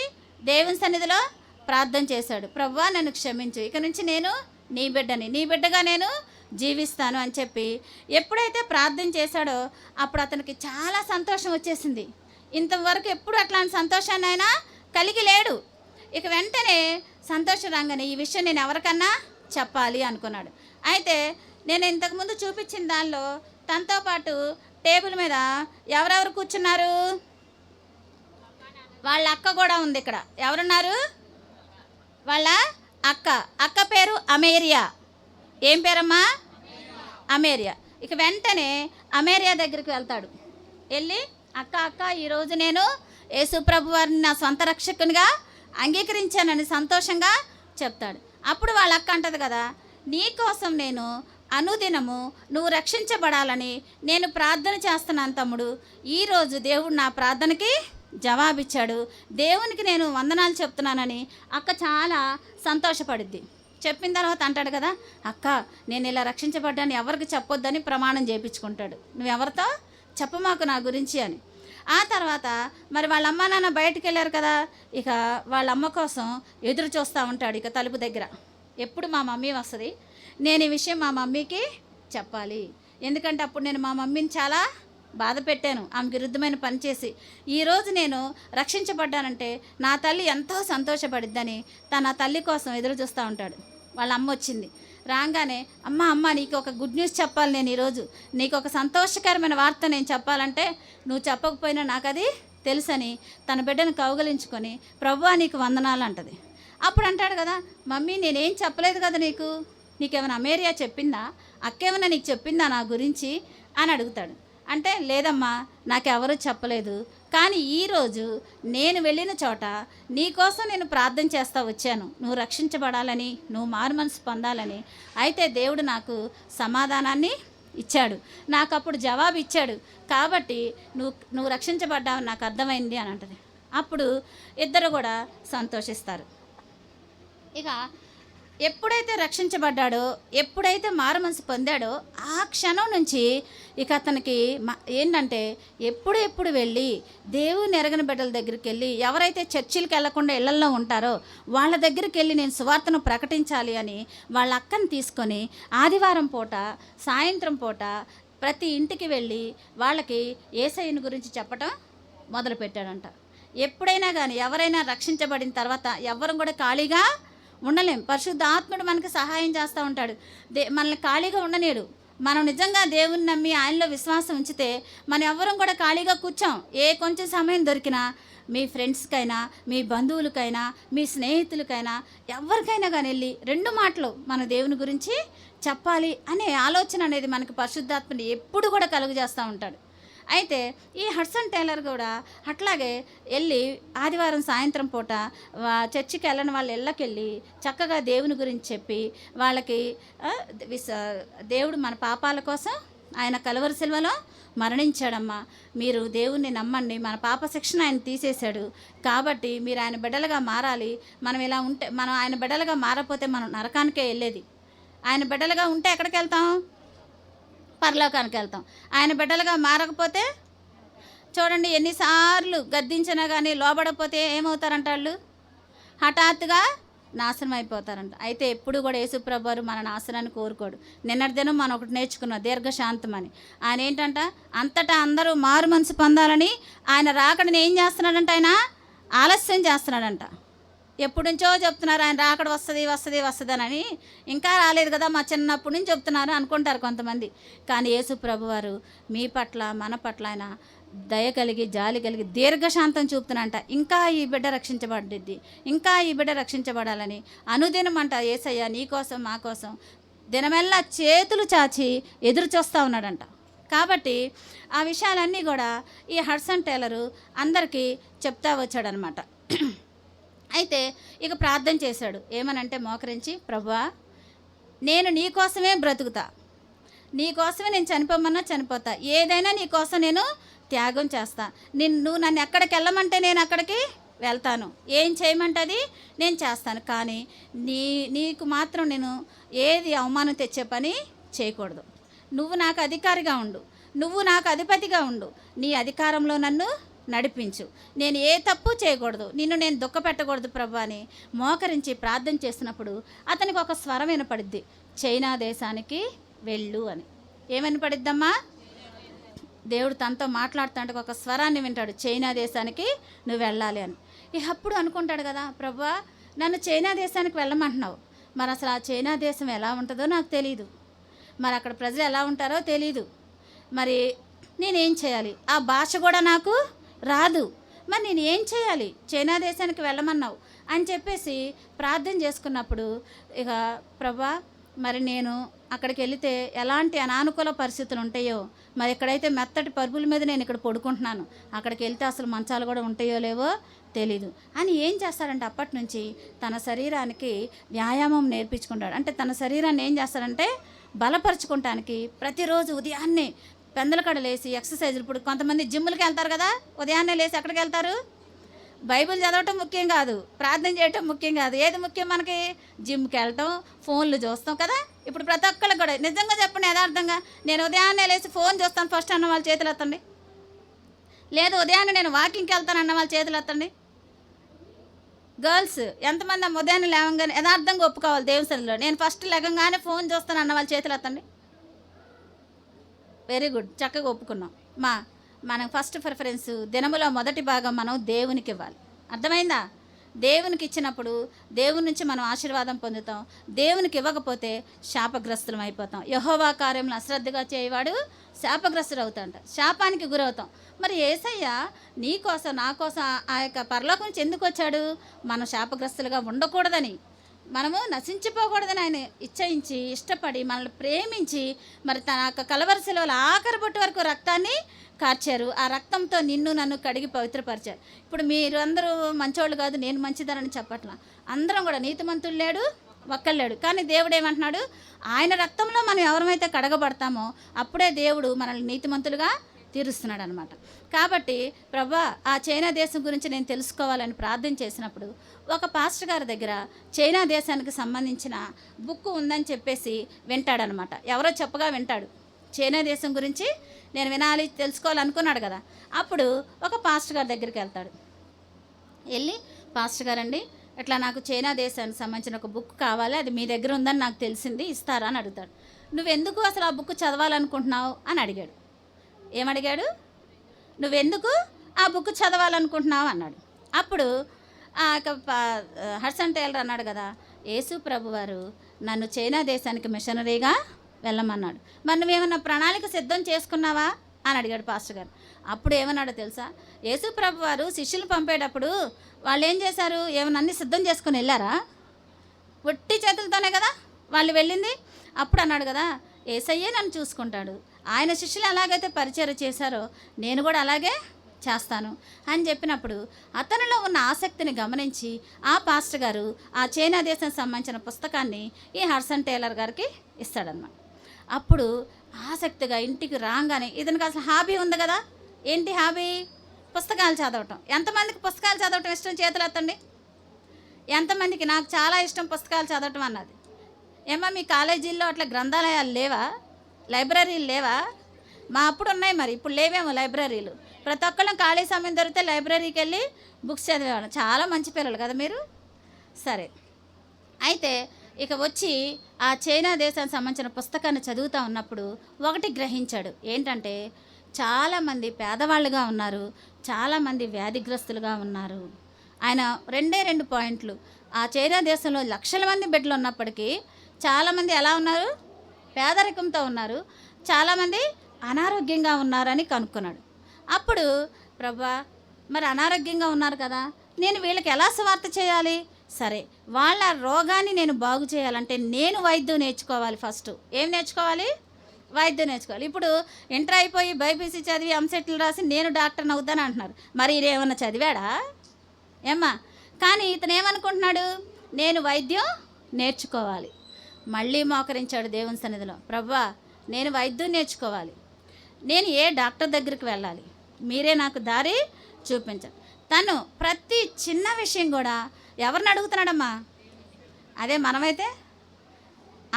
దేవుని సన్నిధిలో ప్రార్థన చేశాడు. ప్రభువా నన్ను క్షమించు, ఇక నుంచి నేను నీ బిడ్డని, నీ బిడ్డగా నేను జీవిస్తాను అని చెప్పి ఎప్పుడైతే ప్రార్థన చేశాడో అప్పుడు అతనికి చాలా సంతోషం వచ్చేసింది. ఇంతవరకు ఎప్పుడు అట్లాంటి సంతోషాన్ని ఆయన కలిగి లేడు. ఇక వెంటనే సంతోషం రాగానే ఈ విషయం నేను ఎవరికన్నా చెప్పాలి అనుకున్నాడు. అయితే నేను ఇంతకుముందు చూపించిన దానిలో తనతో పాటు టేబుల్ మీద ఎవరెవరు కూర్చున్నారు? వాళ్ళ అక్క కూడా ఉంది. ఇక్కడ ఎవరున్నారు? వాళ్ళ అక్క పేరు అమేరియా. ఏం పేరమ్మా? అమేరియా. ఇక వెంటనే అమేరియా దగ్గరికి వెళ్తాడు. వెళ్ళి అక్క ఈరోజు నేను యేసుప్రభు వారిని నా సొంత రక్షకునిగా అంగీకరించానని సంతోషంగా చెప్తాడు. అప్పుడు వాళ్ళ అక్క అంటది కదా, నీ కోసం నేను అనుదినము నువ్వు రక్షించబడాలని నేను ప్రార్థన చేస్తున్నాను తమ్ముడు. ఈరోజు దేవుడు నా ప్రార్థనకి జవాబిచ్చాడు, దేవునికి నేను వందనాలు చెప్తున్నానని అక్క చాలా సంతోషపడిద్ది. చెప్పిన తర్వాత అంటాడు కదా, అక్క నేను ఇలా రక్షించబడ్డాను ఎవరికి చెప్పొద్దని ప్రమాణం చేయించుకుంటాడు. నువ్వెవరితో చెప్పమాకు నా గురించి అని. ఆ తర్వాత మరి వాళ్ళ అమ్మ నాన్న బయటికి వెళ్ళారు కదా, ఇక వాళ్ళ అమ్మ కోసం ఎదురు చూస్తూ ఉంటాడు. ఇక తలుపు దగ్గర ఎప్పుడు మా మమ్మీ వస్తుంది, నేను ఈ విషయం మా మమ్మీకి చెప్పాలి, ఎందుకంటే అప్పుడు నేను మా మమ్మీని చాలా బాధ పెట్టాను, ఆమెకు విరుద్ధమైన పని చేసి. ఈరోజు నేను రక్షించబడ్డానంటే నా తల్లి ఎంతో సంతోషపడిద్దని తన తల్లి కోసం ఎదురు చూస్తూ ఉంటాడు. వాళ్ళ అమ్మ వచ్చింది. రాగానే అమ్మ నీకు ఒక గుడ్ న్యూస్ చెప్పాలి, నేను ఈరోజు నీకు ఒక సంతోషకరమైన వార్త నేను చెప్పాలంటే నువ్వు చెప్పకపోయినా నాకు అది తెలుసని తన బిడ్డను కౌగలించుకొని ప్రభువా నీకు వందనాలు అంటది. అప్పుడు అంటాడు కదా, మమ్మీ నేనేం చెప్పలేదు కదా, నీకేమైనా అమేరియా చెప్పిందా, అక్కేమైనా నీకు చెప్పిందా నా గురించి అని అడుగుతాడు. అంటే లేదమ్మా నాకెవరూ చెప్పలేదు, కానీ ఈరోజు నేను వెళ్ళిన చోట నీకోసం నేను ప్రార్థన చేస్తూ వచ్చాను, నువ్వు రక్షించబడాలని, నువ్వు మారు మనసు పొందాలని. అయితే దేవుడు నాకు సమాధానాన్ని ఇచ్చాడు, నాకు అప్పుడు జవాబు ఇచ్చాడు, కాబట్టి నువ్వు రక్షించబడ్డావు నాకు అర్థమైంది అని అంటది. అప్పుడు ఇద్దరు కూడా సంతోషిస్తారు. ఇక ఎప్పుడైతే రక్షించబడ్డాడో, ఎప్పుడైతే మారు మనసు పొందాడో ఆ క్షణం నుంచి ఇక అతనికి ఏంటంటే ఎప్పుడు వెళ్ళి దేవుని ఎరగని బిడ్డల దగ్గరికి వెళ్ళి, ఎవరైతే చర్చిలకు వెళ్లకుండా ఇళ్లల్లో ఉంటారో వాళ్ళ దగ్గరికి వెళ్ళి నేను సువార్తను ప్రకటించాలి అని వాళ్ళ అక్కని తీసుకొని ఆదివారం పూట సాయంత్రం పూట ప్రతి ఇంటికి వెళ్ళి వాళ్ళకి యేసయ్యని గురించి చెప్పటం మొదలుపెట్టాడంట. ఎప్పుడైనా కానీ ఎవరైనా రక్షించబడిన తర్వాత ఎవ్వరం కూడా ఖాళీగా ఉండలేం. పరిశుద్ధ ఆత్ముడు మనకి సహాయం చేస్తూ ఉంటాడు, మనల్ని ఖాళీగా ఉండనీయడు. మనం నిజంగా దేవుని నమ్మి ఆయనలో విశ్వాసం ఉంచితే మనం ఎవ్వరం కూడా ఖాళీగా కూర్చోం. కొంచెం సమయం దొరికినా మీ ఫ్రెండ్స్కైనా, మీ బంధువులకైనా, మీ స్నేహితులకైనా, ఎవరికైనా కానీ వెళ్ళి 2 మాటలు మన దేవుని గురించి చెప్పాలి అనే ఆలోచన అనేది మనకి పరిశుద్ధాత్మని ఎప్పుడు కూడా కలుగు చేస్తూ ఉంటాడు. అయితే ఈ హడ్సన్ టేలర్ కూడా అట్లాగే వెళ్ళి ఆదివారం సాయంత్రం పూట చర్చికి వెళ్ళని వాళ్ళ ఇళ్ళకెళ్ళి చక్కగా దేవుని గురించి చెప్పి వాళ్ళకి దేవుడు మన పాపాల కోసం ఆయన కలువరి సిలువలో మరణించాడమ్మా, మీరు దేవుణ్ణి నమ్మండి, మన పాప శిక్షణ ఆయన తీసేశాడు, కాబట్టి మీరు ఆయన బిడ్డలుగా మారాలి. మనం ఇలా ఉంటే, మనం ఆయన బిడ్డలుగా మారకపోతే మనం నరకానికే వెళ్ళేది. ఆయన బిడ్డలుగా ఉంటే ఎక్కడికి వెళ్తాం? పరలోకానికి వెళ్తాం. ఆయన బిడ్డలుగా మారకపోతే చూడండి, ఎన్నిసార్లు గద్దించినా కానీ లోబడకపోతే ఏమవుతారంట? వాళ్ళు హఠాత్తుగా నాశనం అయిపోతారంట. అయితే ఎప్పుడు కూడా యేసుప్రభు వారు మన నాశనాన్ని కోరుకోడు. నిన్నటి దినం మనం ఒకటి నేర్చుకున్నాం, దీర్ఘశాంతం అని. ఆయన ఏంటంట, అంతటా అందరూ మారు మనసు పొందాలని ఆయన రాకడని ఏం చేస్తున్నాడంట? ఆయన ఆలస్యం చేస్తున్నాడంట. ఎప్పటి నుంచో చెప్తున్నారు ఆయన రాకడ వస్తుంది అని, ఇంకా రాలేదు కదా, మా చిన్నప్పటి నుంచి చెప్తున్నారు అనుకుంటారు కొంతమంది. కానీ యేసు ప్రభువారు మీ పట్ల మన పట్ల ఆయన దయ కలిగి, జాలి కలిగి, దీర్ఘశాంతం చూపుతున్నంట. ఇంకా ఈ బిడ్డ రక్షించబడ్డిద్ది, ఇంకా ఈ బిడ్డ రక్షించబడాలని అనుదినం అంట యేసయ్య నీ కోసం మా కోసం దినమెల్లా చేతులు చాచి ఎదురు చూస్తూ ఉన్నాడంట. కాబట్టి ఆ విషయాలన్నీ కూడా ఈ హడ్సన్ టేలరు అందరికీ చెప్తా వచ్చాడనమాట. అయితే ఇక ప్రార్థన చేశాడు. ఏమనంటే మోకరించి, ప్రభువా నేను నీ కోసమే బ్రతుకుతా, నీ కోసమే నేను చనిపోమన్నా చనిపోతా, ఏదైనా నీ కోసం నేను త్యాగం చేస్తా. నువ్వు నన్ను ఎక్కడికి వెళ్ళమంటే నేను అక్కడికి వెళ్తాను, ఏం చేయమంటది నేను చేస్తాను. కానీ నీకు మాత్రం నేను ఏది అవమానం తెచ్చే పని చేయకూడదు. నువ్వు నాకు అధికారిగా ఉండు, నువ్వు నాకు అధిపతిగా ఉండు, నీ అధికారంలో నన్ను నడిపించు, నేను ఏ తప్పు చేయకూడదు, నిన్ను నేను దుఃఖపెట్టకూడదు ప్రభు అని మోకరించి ప్రార్థన చేసినప్పుడు అతనికి ఒక స్వరం వినపడిద్ది, చైనా దేశానికి వెళ్ళు అని. ఏమని పడిద్దమ్మా? దేవుడు తనతో మాట్లాడుతుంటే ఒక స్వరాన్ని వింటాడు, చైనా దేశానికి నువ్వు వెళ్ళాలి అని. అప్పుడు అనుకుంటాడు కదా, ప్రభువా నన్ను చైనా దేశానికి వెళ్ళమంటున్నావు, మరి అసలు ఆ చైనా దేశం ఎలా ఉంటుందో నాకు తెలీదు, మరి అక్కడ ప్రజలు ఎలా ఉంటారో తెలీదు, మరి నేనేం చేయాలి, ఆ భాష కూడా నాకు రాదు, మరి నేను ఏం చేయాలి, చైనా దేశానికి వెళ్ళమన్నావు అని చెప్పేసి ప్రార్థన చేసుకున్నప్పుడు ఇక ప్రభువా మరి నేను అక్కడికి వెళితే ఎలాంటి అనానుకూల పరిస్థితులు ఉంటాయో, మరి ఎక్కడైతే మెత్తటి పరుపుల మీద నేను ఇక్కడ పడుకుంటున్నాను, అక్కడికి వెళ్తే అసలు మంచాలు కూడా ఉంటాయో లేవో తెలీదు అని ఏం చేస్తాడంటే అప్పటి నుంచి తన శరీరానికి వ్యాయామం నేర్పించుకుంటాడు. అంటే తన శరీరాన్ని ఏం చేస్తాడంటే బలపరుచుకోవటానికి ప్రతిరోజు ఉదయాన్నే పెందలకడ లేసి ఎక్సర్సైజులు. ఇప్పుడు కొంతమంది జిమ్ములకి వెళ్తారు కదా, ఉదయాన్నే లేచి ఎక్కడికి వెళ్తారు? బైబిల్ చదవటం ముఖ్యం కాదు, ప్రార్థన చేయటం ముఖ్యం కాదు, ఏది ముఖ్యం మనకి? జిమ్కి వెళ్ళటం, ఫోన్లు చూస్తాం కదా. ఇప్పుడు ప్రతి ఒక్కళ్ళకి కూడా నిజంగా చెప్పండి, యథార్థంగా నేను ఉదయాన్నే లేచి ఫోన్ చూస్తాను ఫస్ట్ అన్న వాళ్ళ చేతులు ఎత్తండి. లేదు ఉదయాన్నే నేను వాకింగ్కి వెళ్తాను అన్న వాళ్ళ చేతులు ఎత్తండి. గర్ల్స్ ఎంతమంది ఉదయాన్నే లేవగానే యథార్థంగా ఒప్పుకోవాలి దేవుని సన్నిధిలో, నేను ఫస్ట్ లేవగానే ఫోన్ చూస్తాను అన్న వాళ్ళ చేతులు ఎత్తండి. వెరీ గుడ్, చక్కగా ఒప్పుకున్నాం. మనం ఫస్ట్ ప్రిఫరెన్స్ దినములో మొదటి భాగం మనం దేవునికి ఇవ్వాలి. అర్థమైందా? దేవునికి ఇచ్చినప్పుడు దేవుని నుంచి మనం ఆశీర్వాదం పొందుతాం, దేవునికి ఇవ్వకపోతే శాపగ్రస్తులం అయిపోతాం. యెహోవా కార్యములను అశ్రద్ధగా చేయవాడు శాపగ్రస్తుడు అవుతాంట, శాపానికి గురవుతాం. మరి యేసయ్య నీ కోసం నా కోసం ఆ యొక్క పరలోకం నుంచి ఎందుకు వచ్చాడు? మనం శాపగ్రస్తులుగా ఉండకూడదని, మనము నశించిపోకూడదని ఆయన ఇచ్చయించి ఇష్టపడి మనల్ని ప్రేమించి మరి తన యొక్క కలవరశిలో ఆఖరి బొట్టు వరకు రక్తాన్ని కార్చారు. ఆ రక్తంతో నిన్ను నన్ను కడిగి పవిత్రపరిచారు. ఇప్పుడు మీరు అందరూ మంచోళ్ళు కాదు, నేను మంచిదానని చెప్పట్లా, అందరం కూడా నీతిమంతులు లేడు ఒక్కళ్ళేడు. కానీ దేవుడు ఏమంటున్నాడు? ఆయన రక్తంలో మనం ఎవరైతే కడగబడతామో అప్పుడే దేవుడు మనల్ని నీతిమంతులుగా తీరుస్తున్నాడు అనమాట. కాబట్టి ప్రభా ఆ చైనా దేశం గురించి నేను తెలుసుకోవాలని ప్రార్థన చేసినప్పుడు ఒక పాస్టర్ గారి దగ్గర చైనా దేశానికి సంబంధించిన బుక్ ఉందని చెప్పేసి వింటాడనమాట. ఎవరో చెప్పగా వింటాడు, చైనా దేశం గురించి నేను వినాలి తెలుసుకోవాలనుకున్నాడు కదా. అప్పుడు ఒక పాస్టర్ గారి దగ్గరికి వెళ్తాడు. వెళ్ళి పాస్టర్ గారండి ఇట్లా నాకు చైనా దేశానికి సంబంధించిన ఒక బుక్ కావాలి, అది మీ దగ్గర ఉందని నాకు తెలిసింది, ఇస్తారా అని అడుగుతాడు. నువ్వెందుకు అసలు ఆ బుక్ చదవాలనుకుంటున్నావు అని అడిగాడు. ఏమడిగాడు? నువ్వెందుకు ఆ బుక్ చదవాలనుకుంటున్నావు అన్నాడు. అప్పుడు హడ్సన్ టేలర్ అన్నాడు కదా, యేసు ప్రభు వారు నన్ను చైనా దేశానికి మిషనరీగా వెళ్ళమన్నాడు, మరి నువ్వేమన్నా ప్రణాళిక సిద్ధం చేసుకున్నావా అని అడిగాడు పాస్టర్ గారు. అప్పుడు ఏమన్నాడో తెలుసా? యేసు ప్రభు వారు శిష్యులు పంపేటప్పుడు వాళ్ళు ఏం చేశారు? ఏమన్నా అన్నీ సిద్ధం చేసుకుని వెళ్ళారా? ఒట్టి చేతులతోనే కదా వాళ్ళు వెళ్ళింది. అప్పుడు అన్నాడు కదా, యేసయ్యే నన్ను చూసుకుంటాడు, ఆయన శిష్యులు ఎలాగైతే పరిచయం చేశారో నేను కూడా అలాగే చేస్తాను అని చెప్పినప్పుడు అతనిలో ఉన్న ఆసక్తిని గమనించి ఆ పాస్టర్ గారు ఆ చైనా దేశానికి సంబంధించిన పుస్తకాన్ని ఈ హడ్సన్ టేలర్ గారికి ఇస్తాడనమాట. అప్పుడు ఆసక్తిగా ఇంటికి రాగానే ఇతనికి అసలు హాబీ ఉంది కదా. ఏంటి హాబీ? పుస్తకాలు చదవటం. ఎంతమందికి పుస్తకాలు చదవటం ఇష్టం? చేతులు ఎత్తండి. ఎంతమందికి నాకు చాలా ఇష్టం పుస్తకాలు చదవటం అన్నది? ఏమో మీ కాలేజీల్లో అట్లా గ్రంథాలయాలు లేవా? లైబ్రరీలు లేవా? మా అప్పుడు ఉన్నాయి, మరి ఇప్పుడు లేవేమో లైబ్రరీలు. ప్రతి ఒక్కళ్ళం ఖాళీ సమయం దొరికితే లైబ్రరీకి వెళ్ళి బుక్స్ చదివేవాళ్ళం. చాలా మంచి పిల్లలు కదా మీరు. సరే, అయితే ఇక వచ్చి ఆ చైనా దేశానికి సంబంధించిన పుస్తకాన్ని చదువుతూ ఉన్నప్పుడు ఒకటి గ్రహించాడు. ఏంటంటే చాలామంది పేదవాళ్ళుగా ఉన్నారు, చాలామంది వ్యాధిగ్రస్తులుగా ఉన్నారు. ఆయన రెండు పాయింట్లు, ఆ చైనా దేశంలో లక్షల మంది బిడ్డలు ఉన్నప్పటికీ చాలామంది ఎలా ఉన్నారు? పేదరికంతో ఉన్నారు, చాలామంది అనారోగ్యంగా ఉన్నారని కనుక్కున్నాడు. అప్పుడు ప్రభా మరి అనారోగ్యంగా ఉన్నారు కదా, నేను వీళ్ళకి ఎలా సువార్త చేయాలి? సరే, వాళ్ళ రోగాన్ని నేను బాగు చేయాలంటే నేను వైద్యం నేర్చుకోవాలి. ఫస్ట్ ఏం నేర్చుకోవాలి? వైద్యం నేర్చుకోవాలి. ఇప్పుడు ఇంటర్ అయిపోయి బైపీసీ చదివి ఎంసెట్లు రాసి నేను డాక్టర్ని అవుతాను అంటున్నారు. మరి ఇదేమన్నా చదివాడా ఏమ్మా? కానీ ఇతను ఏమనుకుంటున్నాడు? నేను వైద్యం నేర్చుకోవాలి. మళ్ళీ మోకరించాడు దేవుని సన్నిధిలో. ప్రభువా, నేను వైద్యం నేర్చుకోవాలి, నేను ఏ డాక్టర్ దగ్గరికి వెళ్ళాలి, మీరే నాకు దారి చూపించండి. తను ప్రతి చిన్న విషయం కూడా ఎవరిని అడుగుతున్నాడమ్మా? అదే మనమైతే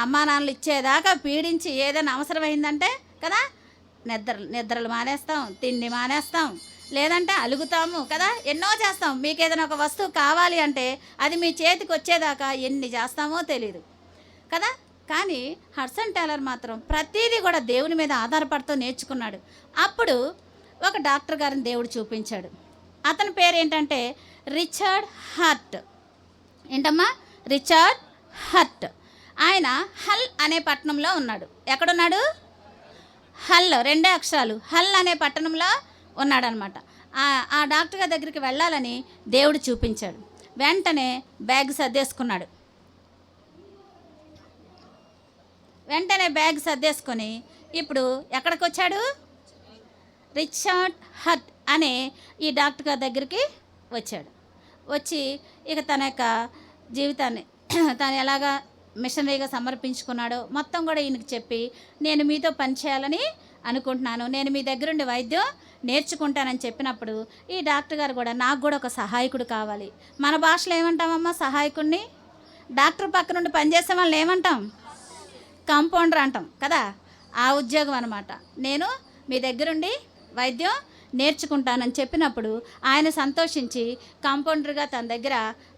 అమ్మా నాన్నలు ఇచ్చేదాకా పీడించి ఏదైనా అవసరమైందంటే కదా, నిద్రలు మానేస్తాం, తిండి మానేస్తాం, లేదంటే అలుగుతాము కదా, ఎన్నో చేస్తాం. మీకు ఏదైనా ఒక వస్తువు కావాలి అంటే అది మీ చేతికి వచ్చేదాకా ఎన్ని చేస్తామో తెలియదు కదా. కానీ హడ్సన్ టేలర్ మాత్రం ప్రతిదీ కూడా దేవుని మీద ఆధారపడుతూ నేర్చుకున్నాడు. అప్పుడు ఒక డాక్టర్ గారిని దేవుడు చూపించాడు. అతని పేరు ఏంటంటే రిచర్డ్ హర్ట్. ఏంటమ్మా? Richard hurt. ఆయన హల్ అనే పట్టణంలో ఉన్నాడు. ఎక్కడున్నాడు? హల్, 2 అక్షరాలు, హల్ అనే పట్టణంలో ఉన్నాడనమాట. ఆ డాక్టర్ గారి దగ్గరికి వెళ్ళాలని దేవుడు చూపించాడు. వెంటనే బ్యాగ్ సర్దేసుకొని ఇప్పుడు ఎక్కడికి వచ్చాడు? రిచర్డ్ హర్ట్ అనే ఈ డాక్టర్ గారి దగ్గరికి వచ్చాడు. వచ్చి ఇక తన యొక్క జీవితాన్ని తను ఎలాగా మిషనరీగా సమర్పించుకున్నాడో మొత్తం కూడా ఈయనకి చెప్పి, నేను మీతో పనిచేయాలని అనుకుంటున్నాను, నేను మీ దగ్గరుండి వైద్యం నేర్చుకుంటానని చెప్పినప్పుడు ఈ డాక్టర్ గారు కూడా, నాకు కూడా ఒక సహాయకుడు కావాలి. మన భాషలో ఏమంటామమ్మా సహాయకుడిని? డాక్టర్ పక్క నుండి పనిచేసే వాళ్ళని ఏమంటాం? కాంపౌండర్ అంటాం కదా. ఆ ఉద్యోగం అనమాట. నేను మీ దగ్గరుండి వైద్యం నేర్చుకుంటానని చెప్పినప్పుడు ఆయన సంతోషించి కాంపౌండర్గా తన దగ్గర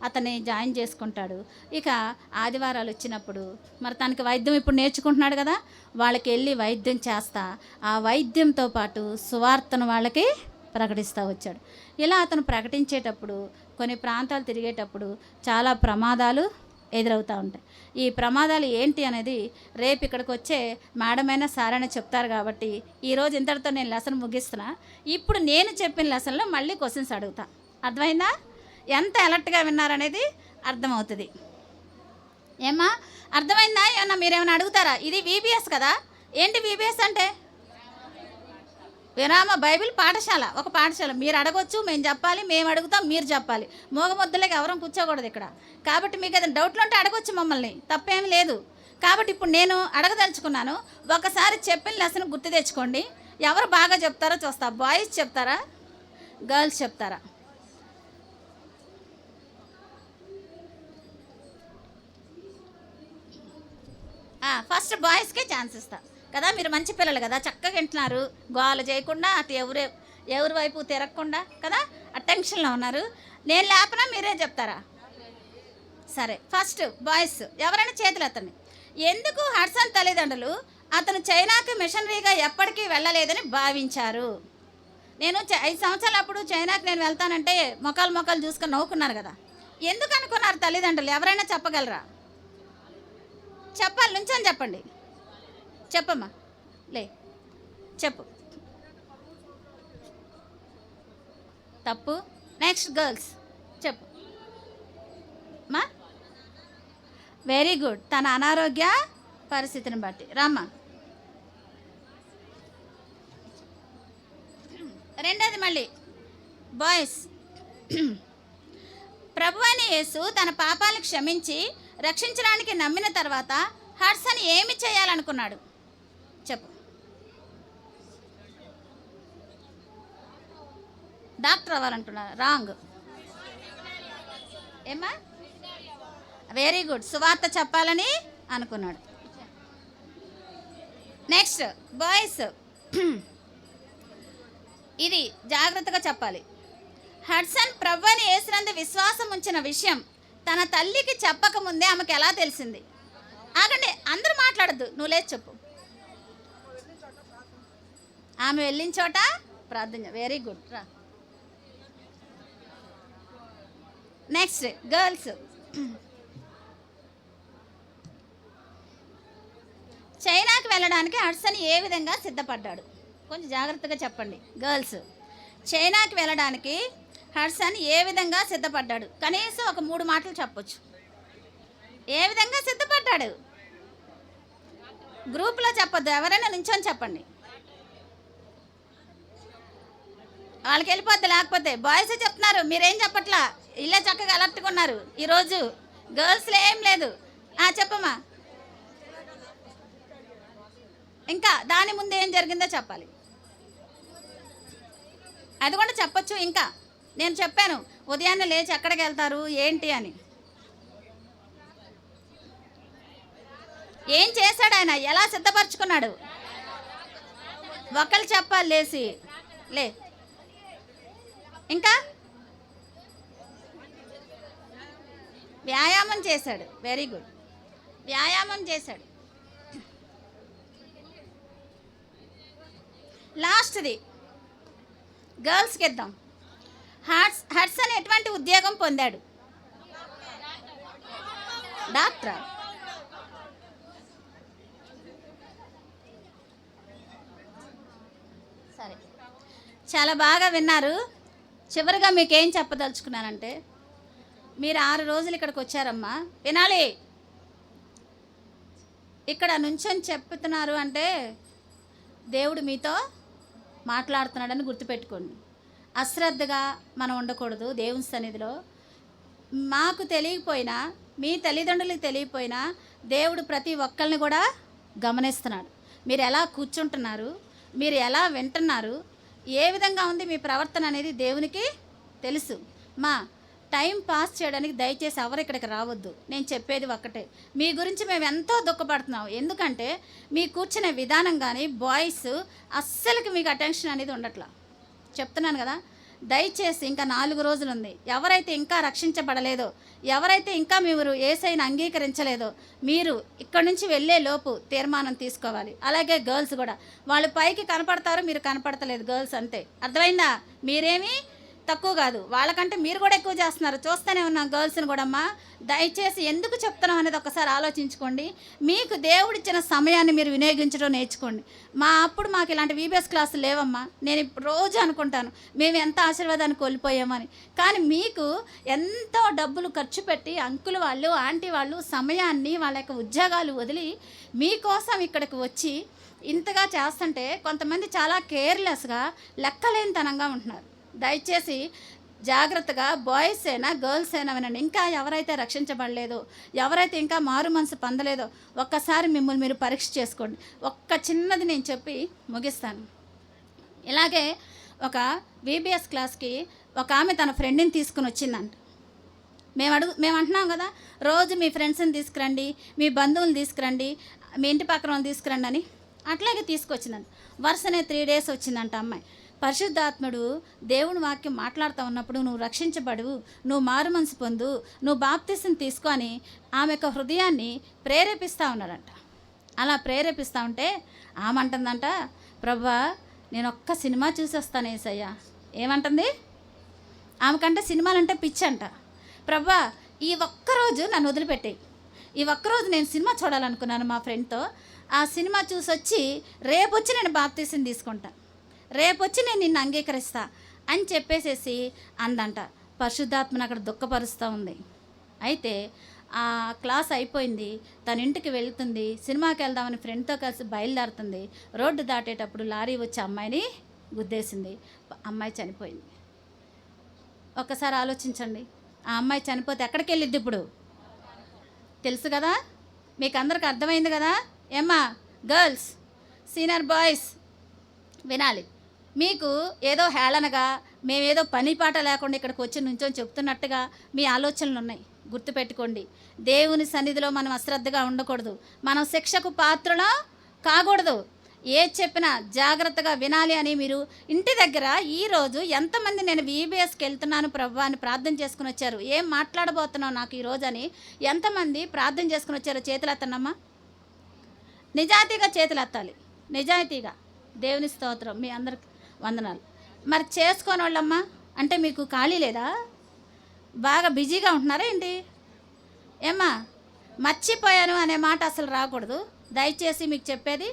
అతన్ని జాయిన్ చేసుకుంటాడు. ఇక ఆదివారాలు వచ్చినప్పుడు మరి తనకి వైద్యం ఇప్పుడు నేర్చుకుంటున్నాడు కదా, వాళ్ళకి వెళ్ళి వైద్యం చేస్తా, ఆ వైద్యంతో పాటు సువార్తను వాళ్ళకి ప్రకటిస్తూ వచ్చాడు. ఇలా అతను ప్రకటించేటప్పుడు కొన్ని ప్రాంతాలు తిరిగేటప్పుడు చాలా ప్రమాదాలు ఎదురవుతూ ఉంటాయి. ఈ ప్రమాదాలు ఏంటి అనేది రేపు ఇక్కడికి వచ్చే మేడమైనా సారైనా చెప్తారు. కాబట్టి ఈరోజు ఇంతటితో నేను లెసన్ ముగిస్తున్నా. ఇప్పుడు నేను చెప్పిన లెసన్లో మళ్ళీ క్వశ్చన్స్ అడుగుతా. అర్థమైందా? ఎంత అలర్ట్గా విన్నారనేది అర్థమవుతుంది. ఏమ్మా అర్థమైందా? ఏమన్నా మీరేమైనా అడుగుతారా? ఇది VBS కదా. ఏంటి VBS అంటే? విరామ బైబిల్ పాఠశాల, ఒక పాఠశాల. మీరు అడగొచ్చు, మేము చెప్పాలి, మేము అడుగుతాం, మీరు చెప్పాలి. మూగముద్దలకి ఎవరం కూర్చోకూడదు ఇక్కడ. కాబట్టి మీకు ఏదైనా డౌట్లు ఉంటే అడగొచ్చు మమ్మల్ని, తప్పేమీ లేదు. కాబట్టి ఇప్పుడు నేను అడగదలుచుకున్నాను. ఒకసారి చెప్పిన లెసన్ గుర్తు తెచ్చుకోండి. ఎవరు బాగా చెప్తారో చూస్తా. బాయ్స్ చెప్తారా, గర్ల్స్ చెప్తారా? ఫస్ట్ బాయ్స్కే ఛాన్స్ ఇస్తా కదా. మీరు మంచి పిల్లలు కదా, చక్కగా వింటున్నారు, గోల చేయకుండా, అటు ఎవరి వైపు తిరగకుండా కదా, అటెన్షన్లో ఉన్నారు. నేను లేపనా మీరే చెప్తారా? సరే, ఫస్ట్ బాయ్స్ ఎవరైనా చేతులు ఎత్తండి. ఎందుకు హడ్సన్ తల్లిదండ్రులు అతను చైనాకి మిషనరీగా ఎప్పటికీ వెళ్ళలేదని భావించారు? నేను 5 సంవత్సరాలు అప్పుడు చైనాకి నేను వెళ్తానంటే మొక్కలు చూసుకొని నవ్వుకున్నారు కదా. ఎందుకు అనుకున్నారు తల్లిదండ్రులు? ఎవరైనా చెప్పగలరా? చెప్పాలి, నుంచొని చెప్పండి. చెప్పమ్మా, చెప్పు. తప్పు. నెక్స్ట్ గర్ల్స్ చెప్పు మా. Very good. తన అనారోగ్య పరిస్థితిని బట్టి. రామ్మా. రెండోది మళ్ళీ బాయ్స్. ప్రభువైన యేసు తన పాపాలను క్షమించి రక్షించడానికి నమ్మిన తర్వాత హడ్సన్ ఏమి చేయాలనుకున్నాడు? చెప్పు. డాక్టర్ అవ్వాలనుకున్నాడు. రాంగ్. ఏమ్మా? Very good. సువార్త చెప్పాలని అనుకున్నాడు. Next boys. ఇది జాగ్రత్తగా చెప్పాలి. హడ్సన్ ప్రభువుని యేసునందు విశ్వాసం ఉంచిన విషయం తన తల్లికి చెప్పకముందే ఆమెకు ఎలా తెలిసింది? ఆగండి, అందరూ మాట్లాడద్దు, నువ్వు లేచి చెప్పు. ఆమె వెళ్ళిన చోట ప్రార్థన. Very good. రా. Next girls. చైనాకి వెళ్ళడానికి హడ్సన్ ఏ విధంగా సిద్ధపడ్డాడు? కొంచెం జాగ్రత్తగా చెప్పండి. గర్ల్స్, చైనాకి వెళ్ళడానికి హడ్సన్ ఏ విధంగా సిద్ధపడ్డాడు? కనీసం ఒక 3 మాటలు చెప్పొచ్చు. ఏ విధంగా సిద్ధపడ్డాడు? గ్రూప్లో చెప్పొద్దు, ఎవరైనా నుంచొని చెప్పండి. వాళ్ళకి వెళ్ళిపోద్ది. లేకపోతే బాయ్స్ చెప్తున్నారు, మీరేం చెప్పట్లా. ఇల్లే చక్కగా అలర్ట్గా ఉన్నారు ఈరోజు. గర్ల్స్లో ఏం లేదు. చెప్పమ్మా. ఇంకా దాని ముందు ఏం జరిగిందో చెప్పాలి, అది కూడా చెప్పొచ్చు. ఇంకా నేను చెప్పాను ఉదయాన్నే లేచి ఎక్కడికి వెళ్తారు ఏంటి అని. ఏం చేశాడు ఆయన, ఎలా సిద్ధపరచుకున్నాడు, ఒకళ్ళు చెప్పాలి లేచి లే. ఇంకా వ్యాయామం చేశాడు, వెరీ గుడ్, వ్యాయామం చేశాడు. లాస్ట్ది గర్ల్స్కి ఇద్దాం. హడ్సన్ ఎటువంటి ఉద్యోగం పొందాడు? డాక్టరా? సరే, చాలా బాగా విన్నారు. చివరిగా మీకు ఏం చెప్పదలుచుకున్నానంటే, మీరు 6 రోజులు ఇక్కడికి వచ్చారమ్మా, వినాలి. ఇక్కడ నుంచొని చెప్తున్నారు అంటే దేవుడు మీతో మాట్లాడుతున్నాడని గుర్తుపెట్టుకోండి. అశ్రద్ధగా మనం ఉండకూడదు దేవుని సన్నిధిలో. మాకు తెలియకపోయినా, మీ తల్లిదండ్రులకు తెలియకపోయినా దేవుడు ప్రతి ఒక్కరిని కూడా గమనిస్తున్నాడు. మీరు ఎలా కూర్చుంటున్నారు, మీరు ఎలా వింటున్నారు, ఏ విధంగా ఉంది మీ ప్రవర్తన అనేది దేవునికి తెలుసు. టైం పాస్ చేయడానికి దయచేసి ఎవరు ఇక్కడికి రావద్దు. నేను చెప్పేది ఒక్కటే, మీ గురించి మేము ఎంతో దుఃఖపడుతున్నాం. ఎందుకంటే మీ కూర్చునే విధానం కానీ బాయ్స్ అస్సలకి మీకు అటెన్షన్ అనేది ఉండట్లా. చెప్తున్నాను కదా, దయచేసి ఇంకా 4 రోజులు ఉంది. ఎవరైతే ఇంకా రక్షించబడలేదో, ఎవరైతే ఇంకా మీరు యేసయ్యను అంగీకరించలేదో, మీరు ఇక్కడి నుంచి వెళ్ళే లోపు తీర్మానం తీసుకోవాలి. అలాగే గర్ల్స్ కూడా, వాళ్ళు పైకి కనపడతారు, మీరు కనపడతలేదు గర్ల్స్, అంతే. అర్థమైందా? మీరేమీ తక్కువ కాదు, వాళ్ళకంటే మీరు కూడా ఎక్కువ చేస్తున్నారు. చూస్తూనే ఉన్నాం గర్ల్స్ని కూడా. అమ్మా దయచేసి ఎందుకు చెప్తున్నాం అనేది ఒకసారి ఆలోచించుకోండి. మీకు దేవుడిచ్చిన సమయాన్ని మీరు వినియోగించడం నేర్చుకోండి. అప్పుడు మాకు ఇలాంటి వీబీఎస్ క్లాసులు లేవమ్మా. నేను ఇప్పుడు రోజు అనుకుంటాను మేము ఎంత ఆశీర్వాదాన్ని కోల్పోయామని. కానీ మీకు ఎంతో డబ్బులు ఖర్చు పెట్టి అంకుల్ వాళ్ళు, ఆంటీ వాళ్ళు సమయాన్ని, వాళ్ళ యొక్క ఉద్యోగాలు వదిలి మీకోసం ఇక్కడికి వచ్చి ఇంతగా చేస్తుంటే కొంతమంది చాలా కేర్లెస్గా, లెక్కలేనితనంగా ఉంటున్నారు. దయచేసి జాగ్రత్తగా బాయ్స్ అయినా గర్ల్స్ అయినా వినండి. ఇంకా ఎవరైతే రక్షించబడలేదో, ఎవరైతే ఇంకా మారు మనసు పొందలేదో, ఒక్కసారి మిమ్మల్ని మీరు పరీక్ష చేసుకోండి. ఒక్క చిన్నది నేను చెప్పి ముగిస్తాను. ఇలాగే ఒక వీబీఎస్ క్లాస్కి ఒక ఆమె తన ఫ్రెండ్ని తీసుకుని వచ్చిందంట. మేము అంటున్నాం కదా, రోజు మీ ఫ్రెండ్స్ని తీసుకురండి, మీ బంధువులు తీసుకురండి, మీ ఇంటి పక్కన వాళ్ళు తీసుకురండి అని. అట్లాగే తీసుకొచ్చిందంట. వరుసనే 3 days వచ్చిందంట అమ్మాయి. పరిశుద్ధాత్ముడు దేవుని వాక్యం మాట్లాడుతూ ఉన్నప్పుడు, నువ్వు రక్షించబడు, నువ్వు మారు మనసు పొందు, నువ్వు బాప్తిసం తీసుకో అని ఆమె యొక్క హృదయాన్ని ప్రేరేపిస్తూ ఉన్నాడంట. అలా ప్రేరేపిస్తూ ఉంటే ఆమె అంటుందంట, ప్రభువా నేను ఒక్క సినిమా చూసి వస్తాను యేసయ్యా. ఏమంటుంది? ఆమెకంటే సినిమాలంటే పిచ్చి అంట. ప్రభువా ఈ ఒక్కరోజు నన్ను వదిలిపెట్టాయి, ఈ ఒక్కరోజు నేను సినిమా చూడాలనుకున్నాను మా ఫ్రెండ్తో, ఆ సినిమా చూసి వచ్చి రేపు వచ్చి నేను బాప్తిసం తీసుకుంటాను, రేపు వచ్చి నేను నిన్ను అంగీకరిస్తా అని చెప్పేసేసి అందంట. పరిశుద్ధాత్మను అక్కడ దుఃఖపరుస్తూ ఉంది. అయితే ఆ క్లాస్ అయిపోయింది, తన ఇంటికి వెళ్తుంది, సినిమాకి వెళ్దామని ఫ్రెండ్తో కలిసి బయలుదేరుతుంది. రోడ్డు దాటేటప్పుడు లారీ వచ్చి అమ్మాయిని గుద్దేసింది. అమ్మాయి చనిపోయింది. ఒక్కసారి ఆలోచించండి, ఆ అమ్మాయి చనిపోతే ఎక్కడికి వెళ్ళిద్ది ఇప్పుడు? తెలుసు కదా, మీకు అందరికి అర్థమైంది కదా. ఏమ్మా గర్ల్స్, సీనియర్ బాయ్స్ వినాలి. మీకు ఏదో హేళనగా, మేమేదో పని పాట లేకుండా ఇక్కడికి వచ్చి నుంచొని చెప్తున్నట్టుగా మీ ఆలోచనలు ఉన్నాయి. గుర్తుపెట్టుకోండి, దేవుని సన్నిధిలో మనం అశ్రద్ధగా ఉండకూడదు, మనం శిక్షకు పాత్రలా కాకూడదు. ఏ చెప్పినా జాగ్రత్తగా వినాలి అని మీరు ఇంటి దగ్గర ఈరోజు ఎంతమంది నేను వీబీఎస్కి వెళ్తున్నాను ప్రభువా అని ప్రార్థన చేసుకుని వచ్చారు, ఏం మాట్లాడబోతున్నావు నాకు ఈరోజు అని ఎంతమంది ప్రార్థన చేసుకుని వచ్చారో చేతులు ఎత్తనమ్మా. నిజాయితీగా చేతులు ఎత్తాలి, నిజాయితీగా. దేవుని స్తోత్రం, మీ అందరికి వందనాలు. మరి చేసుకోని వాళ్ళమ్మా అంటే మీకు ఖాళీ లేదా? బాగా బిజీగా ఉంటున్నారా ఏంటి? ఏమ్మా మర్చిపోయాను అనే మాట అసలు రాకూడదు. దయచేసి మీకు చెప్పేది,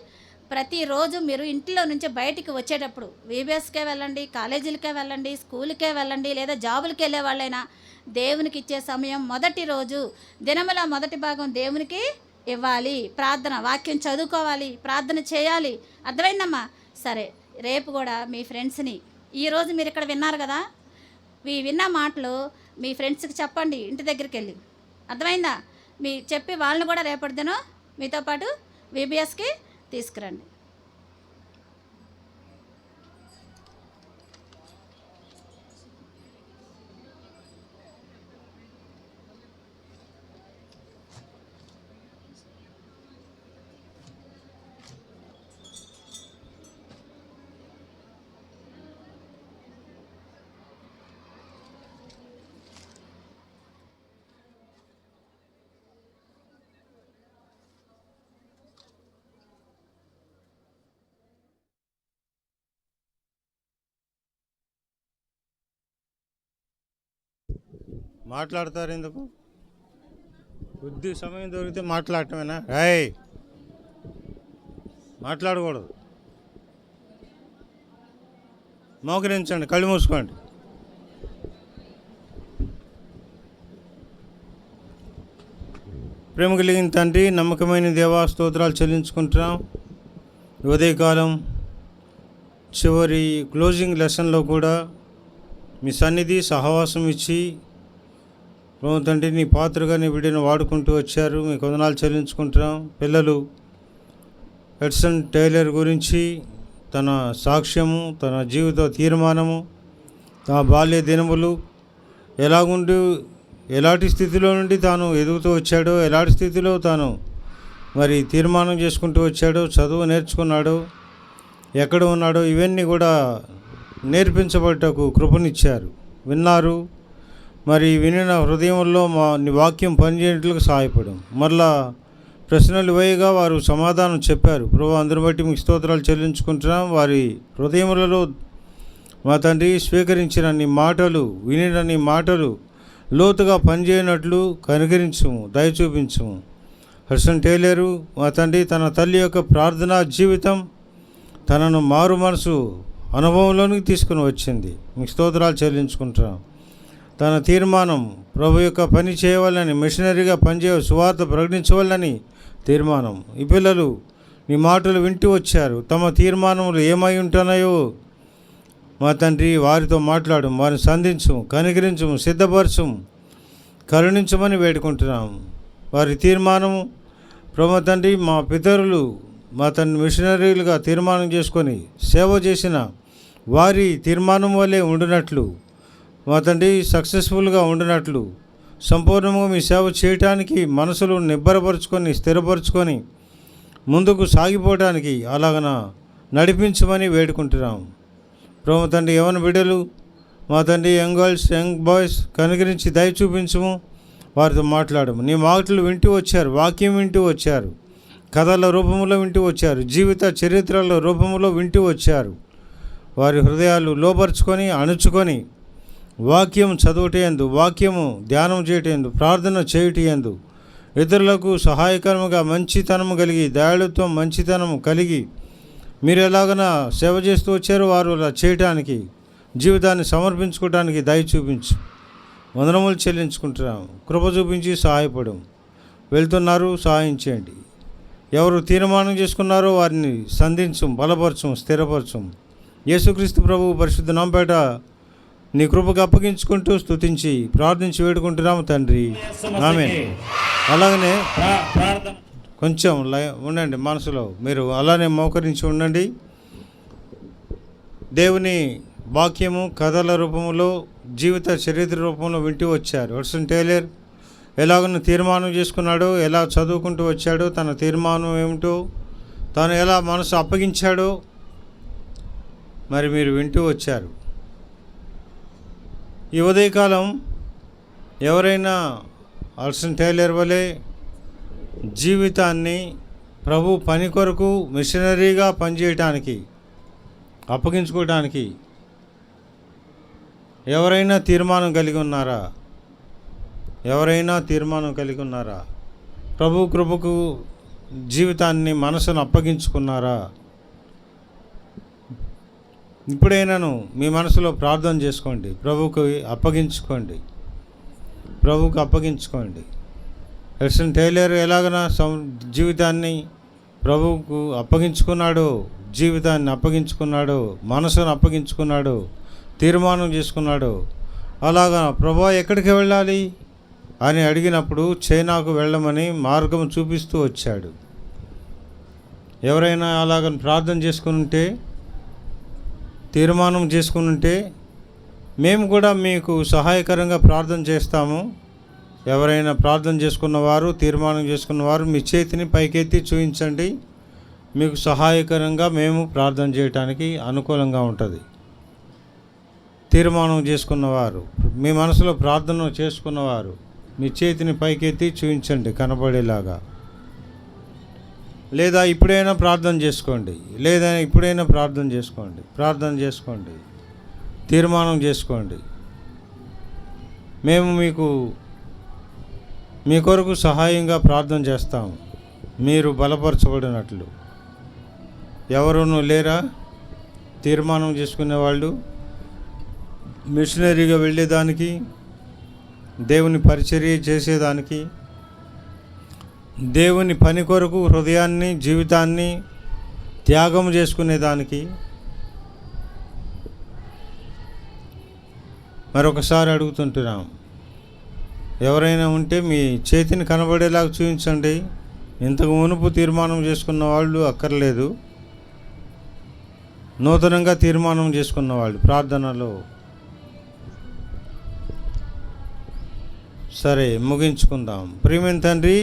ప్రతిరోజు మీరు ఇంట్లో నుంచి బయటికి వచ్చేటప్పుడు వీబీఎస్కే వెళ్ళండి, కాలేజీలకే వెళ్ళండి, స్కూల్కే వెళ్ళండి, లేదా జాబులకి వెళ్ళే వాళ్ళైనా దేవునికి ఇచ్చే సమయం మొదటి రోజు దినముల మొదటి భాగం దేవునికి ఇవ్వాలి. ప్రార్థన, వాక్యం చదువుకోవాలి, ప్రార్థన చేయాలి. అర్థమైందమ్మా? సరే, రేపు కూడా మీ ఫ్రెండ్స్ని, ఈరోజు మీరు ఇక్కడ విన్నారు కదా, మీ విన్న మాటలు మీ ఫ్రెండ్స్కి చెప్పండి ఇంటి దగ్గరికి వెళ్ళి. అర్థమైందా? మీ చెప్పి వాళ్ళని కూడా రేపటి దినం మీతో పాటు వీబీఎస్కి తీసుకురండి. మాట్లాడతారు ఎందుకు? కొద్ది సమయం దొరికితే మాట్లాడటమేనా? రాయ్ మాట్లాడకూడదు. మోకరించండి, కళ్ళు మూసుకోండి. ప్రేమ కలిగిన తండ్రి, నమ్మకమైన దేవా, స్తోత్రాలు చెల్లించుకుంటున్నాం. ఉదయకాలం చివరి క్లోజింగ్ లెసన్లో కూడా మీ సన్నిధి సహవాసం ఇచ్చి ప్రభు తండ్రి నీ పాత్రగా నీ బిడ్డను వాడుకుంటూ వచ్చారు. మీకు వందనాలు చెల్లించుకుంటున్నాం. పిల్లలు ఎడ్సన్ టైలర్ గురించి తన సాక్ష్యము, తన జీవిత తీర్మానము, తన బాల్య దినములు ఎలాంటి స్థితిలో నుండి తాను ఎదుగుతూ వచ్చాడో, ఎలాంటి స్థితిలో తాను మరి తీర్మానం చేసుకుంటూ వచ్చాడో, చదువు నేర్చుకున్నాడో, ఎక్కడ ఉన్నాడో, ఇవన్నీ కూడా నేర్పించబడటకు కృపనిచ్చారు. విన్నారు. మరి వినిన హృదయంలో నీ వాక్యం పనిచేయట్లకు సహాయపడం. మరలా ప్రశ్నలు వేయగా వారు సమాధానం చెప్పారు. ప్రభు అందరిని బట్టి మీకు స్తోత్రాలు చెల్లించుకుంటున్నాం. వారి హృదయములలో మా తండ్రి స్వీకరించిన నీ మాటలు, వినిన నీ మాటలు లోతుగా పనిచేయనట్లు కనుగరించము, దయ చూపించము. ఎడ్సన్ టైలరు మా తండ్రి తన తల్లి యొక్క ప్రార్థనా జీవితం తనను మారు మనసు అనుభవంలోనికి తీసుకుని వచ్చింది. మీకు స్తోత్రాలు చెల్లించుకుంటున్నాం. తన తీర్మానం ప్రభు యొక్క పని చేయవాలని, మిషనరీగా సువార్త ప్రకటించవాలని తీర్మానం. ఈ పిల్లలు నీ మాటలు వింటూ వచ్చారు. తమ తీర్మానములు ఏమై ఉంటున్నాయో మా తండ్రి వారితో మాట్లాడు, వారిని సంధించము, కనికరించము, సిద్ధపరచము, కరుణించమని వేడుకుంటున్నాము. వారి తీర్మానము ప్రభు తండ్రి మా పితరులు మా తండ్రి మిషనరీలుగా తీర్మానం చేసుకొని సేవ చేసిన వారి తీర్మానం వల్లే ఉండినట్లు, మా తండ్రి సక్సెస్ఫుల్గా ఉండినట్లు, సంపూర్ణంగా మీ సేవ చేయటానికి మనసులు నిబ్బరపరుచుకొని స్థిరపరచుకొని ముందుకు సాగిపోవడానికి అలాగన నడిపించమని వేడుకుంటున్నాం. ప్రభు తండ్రి యవన బిడ్డలు మా తండ్రి యంగ్ గర్ల్స్, యంగ్ బాయ్స్ కనుగరించి దయ చూపించము, వారితో మాట్లాడము. నీ మాటలు వింటూ వచ్చారు, వాక్యం వింటూ వచ్చారు, కథల రూపంలో వింటూ వచ్చారు, జీవిత చరిత్రల రూపంలో వింటూ వచ్చారు. వారి హృదయాలు లోపరుచుకొని అణుచుకొని వాక్యం చదువుటయందు, వాక్యము ధ్యానం చేయటందు, ప్రార్థన చేయుటయందు, ఇతరులకు సహాయకరముగా మంచితనము కలిగి, దయాళుత్వం మంచితనము కలిగి మీరు ఎలాగైనా సేవ చేస్తూ వచ్చారో వారు అలా చేయటానికి, జీవితాన్ని సమర్పించుకోవడానికి దయ చూపించు. వందనములు చెల్లించుకుంటున్నాం. కృప చూపించి సహాయపడం. వెళ్తున్నారు, సహాయం చేయండి. ఎవరు తీర్మానం చేసుకున్నారో వారిని సంధించం, బలపరచం, స్థిరపరచం. యేసుక్రీస్తు ప్రభువు పరిశుద్ధ నామపేట నీ కృపకు అప్పగించుకుంటూ స్తుతించి ప్రార్థించి వేడుకుంటున్నాము తండ్రి, ఆమేన్. అలాగనే కొంచెం ఉండండి, మనసులో మీరు అలానే మోకరించి ఉండండి. దేవుని వాక్యము కథల రూపంలో, జీవిత చరిత్ర రూపంలో వింటూ వచ్చారు. ఎడ్సన్ టైలర్ ఎలాగో తీర్మానం చేసుకున్నాడో, ఎలా చదువుకుంటూ వచ్చాడో, తన తీర్మానం ఏమిటో, తాను ఎలా మనసు అప్పగించాడో మరి మీరు వింటూ వచ్చారు. ఈ ఉదయకాలం ఎవరైనా ఎడ్సన్ టైలర్ వలె జీవితాన్ని ప్రభు పని కొరకు మిషనరీగా పనిచేయటానికి అప్పగించుకోవటానికి ఎవరైనా తీర్మానం కలిగి ఉన్నారా? ఎవరైనా తీర్మానం కలిగి ఉన్నారా? ప్రభు కృపకు జీవితాన్ని, మనసును అప్పగించుకున్నారా? ఇప్పుడైనాను మీ మనసులో ప్రార్థన చేసుకోండి, ప్రభువుకు అప్పగించుకోండి, ప్రభువుకు అప్పగించుకోండి. ఎడ్సన్ టైలర్ ఎలాగైనా జీవితాన్ని ప్రభువుకు అప్పగించుకున్నాడో, జీవితాన్ని అప్పగించుకున్నాడో, మనసును అప్పగించుకున్నాడో, తీర్మానం చేసుకున్నాడో, అలాగా ప్రభువా ఎక్కడికి వెళ్ళాలి అని అడిగినప్పుడు చైనాకు వెళ్ళమని మార్గం చూపిస్తూ వచ్చాడు. ఎవరైనా అలాగ ప్రార్థన చేసుకుని ఉంటే, తీర్మానం చేసుకుని ఉంటే మేము కూడా మీకు సహాయకరంగా ప్రార్థన చేస్తాము. ఎవరైనా ప్రార్థన చేసుకున్నవారు, తీర్మానం చేసుకున్నవారు మీ చేతిని పైకెత్తి చూపించండి. మీకు సహాయకరంగా మేము ప్రార్థన చేయడానికి అనుకూలంగా ఉంటుంది. తీర్మానం చేసుకున్నవారు, మీ మనసులో ప్రార్థన చేసుకున్నవారు మీ చేతిని పైకెత్తి చూపించండి కనబడేలాగా. లేదా ఇప్పుడైనా ప్రార్థన చేసుకోండి, లేదా ఇప్పుడైనా ప్రార్థన చేసుకోండి, ప్రార్థన చేసుకోండి, తీర్మానం చేసుకోండి. మేము మీ కొరకు సహాయంగా ప్రార్థన చేస్తాం, మీరు బలపరచబడినట్లు. ఎవరునూ లేరా తీర్మానం చేసుకునేవాళ్ళు? మిషనరీగా వెళ్ళేదానికి, దేవుని పరిచర్య చేసేదానికి, దేవుని పని కొరకు హృదయాన్ని, జీవితాన్ని త్యాగం చేసుకునేదానికి. మరొకసారి అడుగుతుంటున్నాం, ఎవరైనా ఉంటే మీ చేతిని కనబడేలాగా చూపించండి. ఇంతకు మునుపు తీర్మానం చేసుకున్న వాళ్ళు అక్కర్లేదు, నూతనంగా తీర్మానం చేసుకున్న వాళ్ళు ప్రార్థనలో. సరే, ముగించుకుందాం. ప్రియమైన తండ్రి,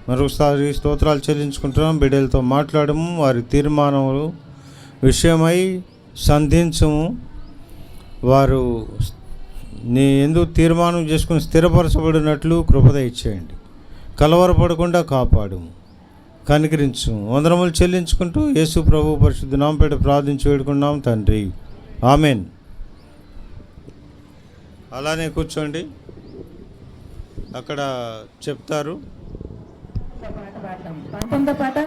మరొకసారి స్తోత్రాలు చెల్లించుకుంటున్నాం. బిడ్డలతో మాట్లాడము, వారి తీర్మానములు విషయమై సంధించము. వారు నీ ఎందుకు తీర్మానం చేసుకుని స్థిరపరచబడినట్లు కృపద ఇచ్చేయండి. కలవరపడకుండా కాపాడుము, కనికరించు. వందనములు చెల్లించుకుంటూ యేసు ప్రభు పరిశుద్ధ నామముపేట ప్రార్థించి వేడుకున్నాం తండ్రి, ఆమెన్. అలానే కూర్చోండి, అక్కడ చెప్తారు. పంతొమ్మిదో పాట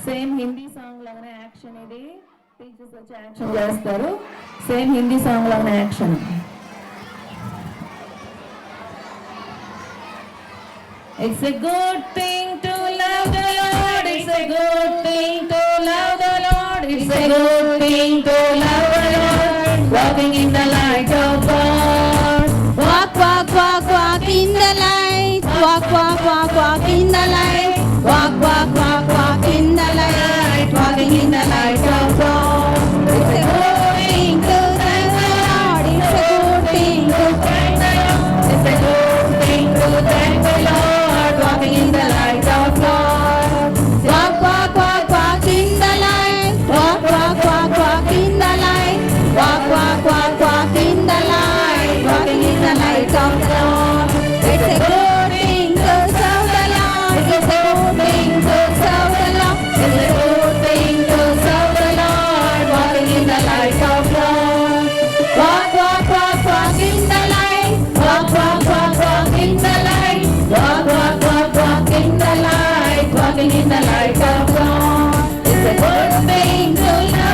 సేమ్ హిందీ సాంగ్ లాగానే యాక్షన్. ఇది టీచర్స్ వచ్చి యాక్షన్ చేస్తారు. సేమ్ హిందీ సాంగ్ లాగానే action. It's a good thing to love the Lord. It's a good thing to love the Lord. It's a good thing to love the Lord. Walking in the light of God. Walk, walk, walk, walk in the light. Walk, walk, walk, walk in the light. Walk, walk, walk, walk in the light. Walking in the light of God. It's a good thing to thank the Lord. It's a good thing to thank the Lord. It's a good thing to thank the Lord. Walking in the light of God. Walk, walk, walk, walk in the light. Walk, walk, walk, walk in the light. Walk, walk, walk, walk in the light. Walking in the light of God. It's a good thing to serve the Lord. It's a good thing to serve the Lord. It's a good thing to serve the Lord. Walking in the light of God. Walk, walk, walk, walk in the light. Walk, walk, walk, walk in the light. Walk, walk, walk, walk in the light. Walking in the light of God. It's a good thing to love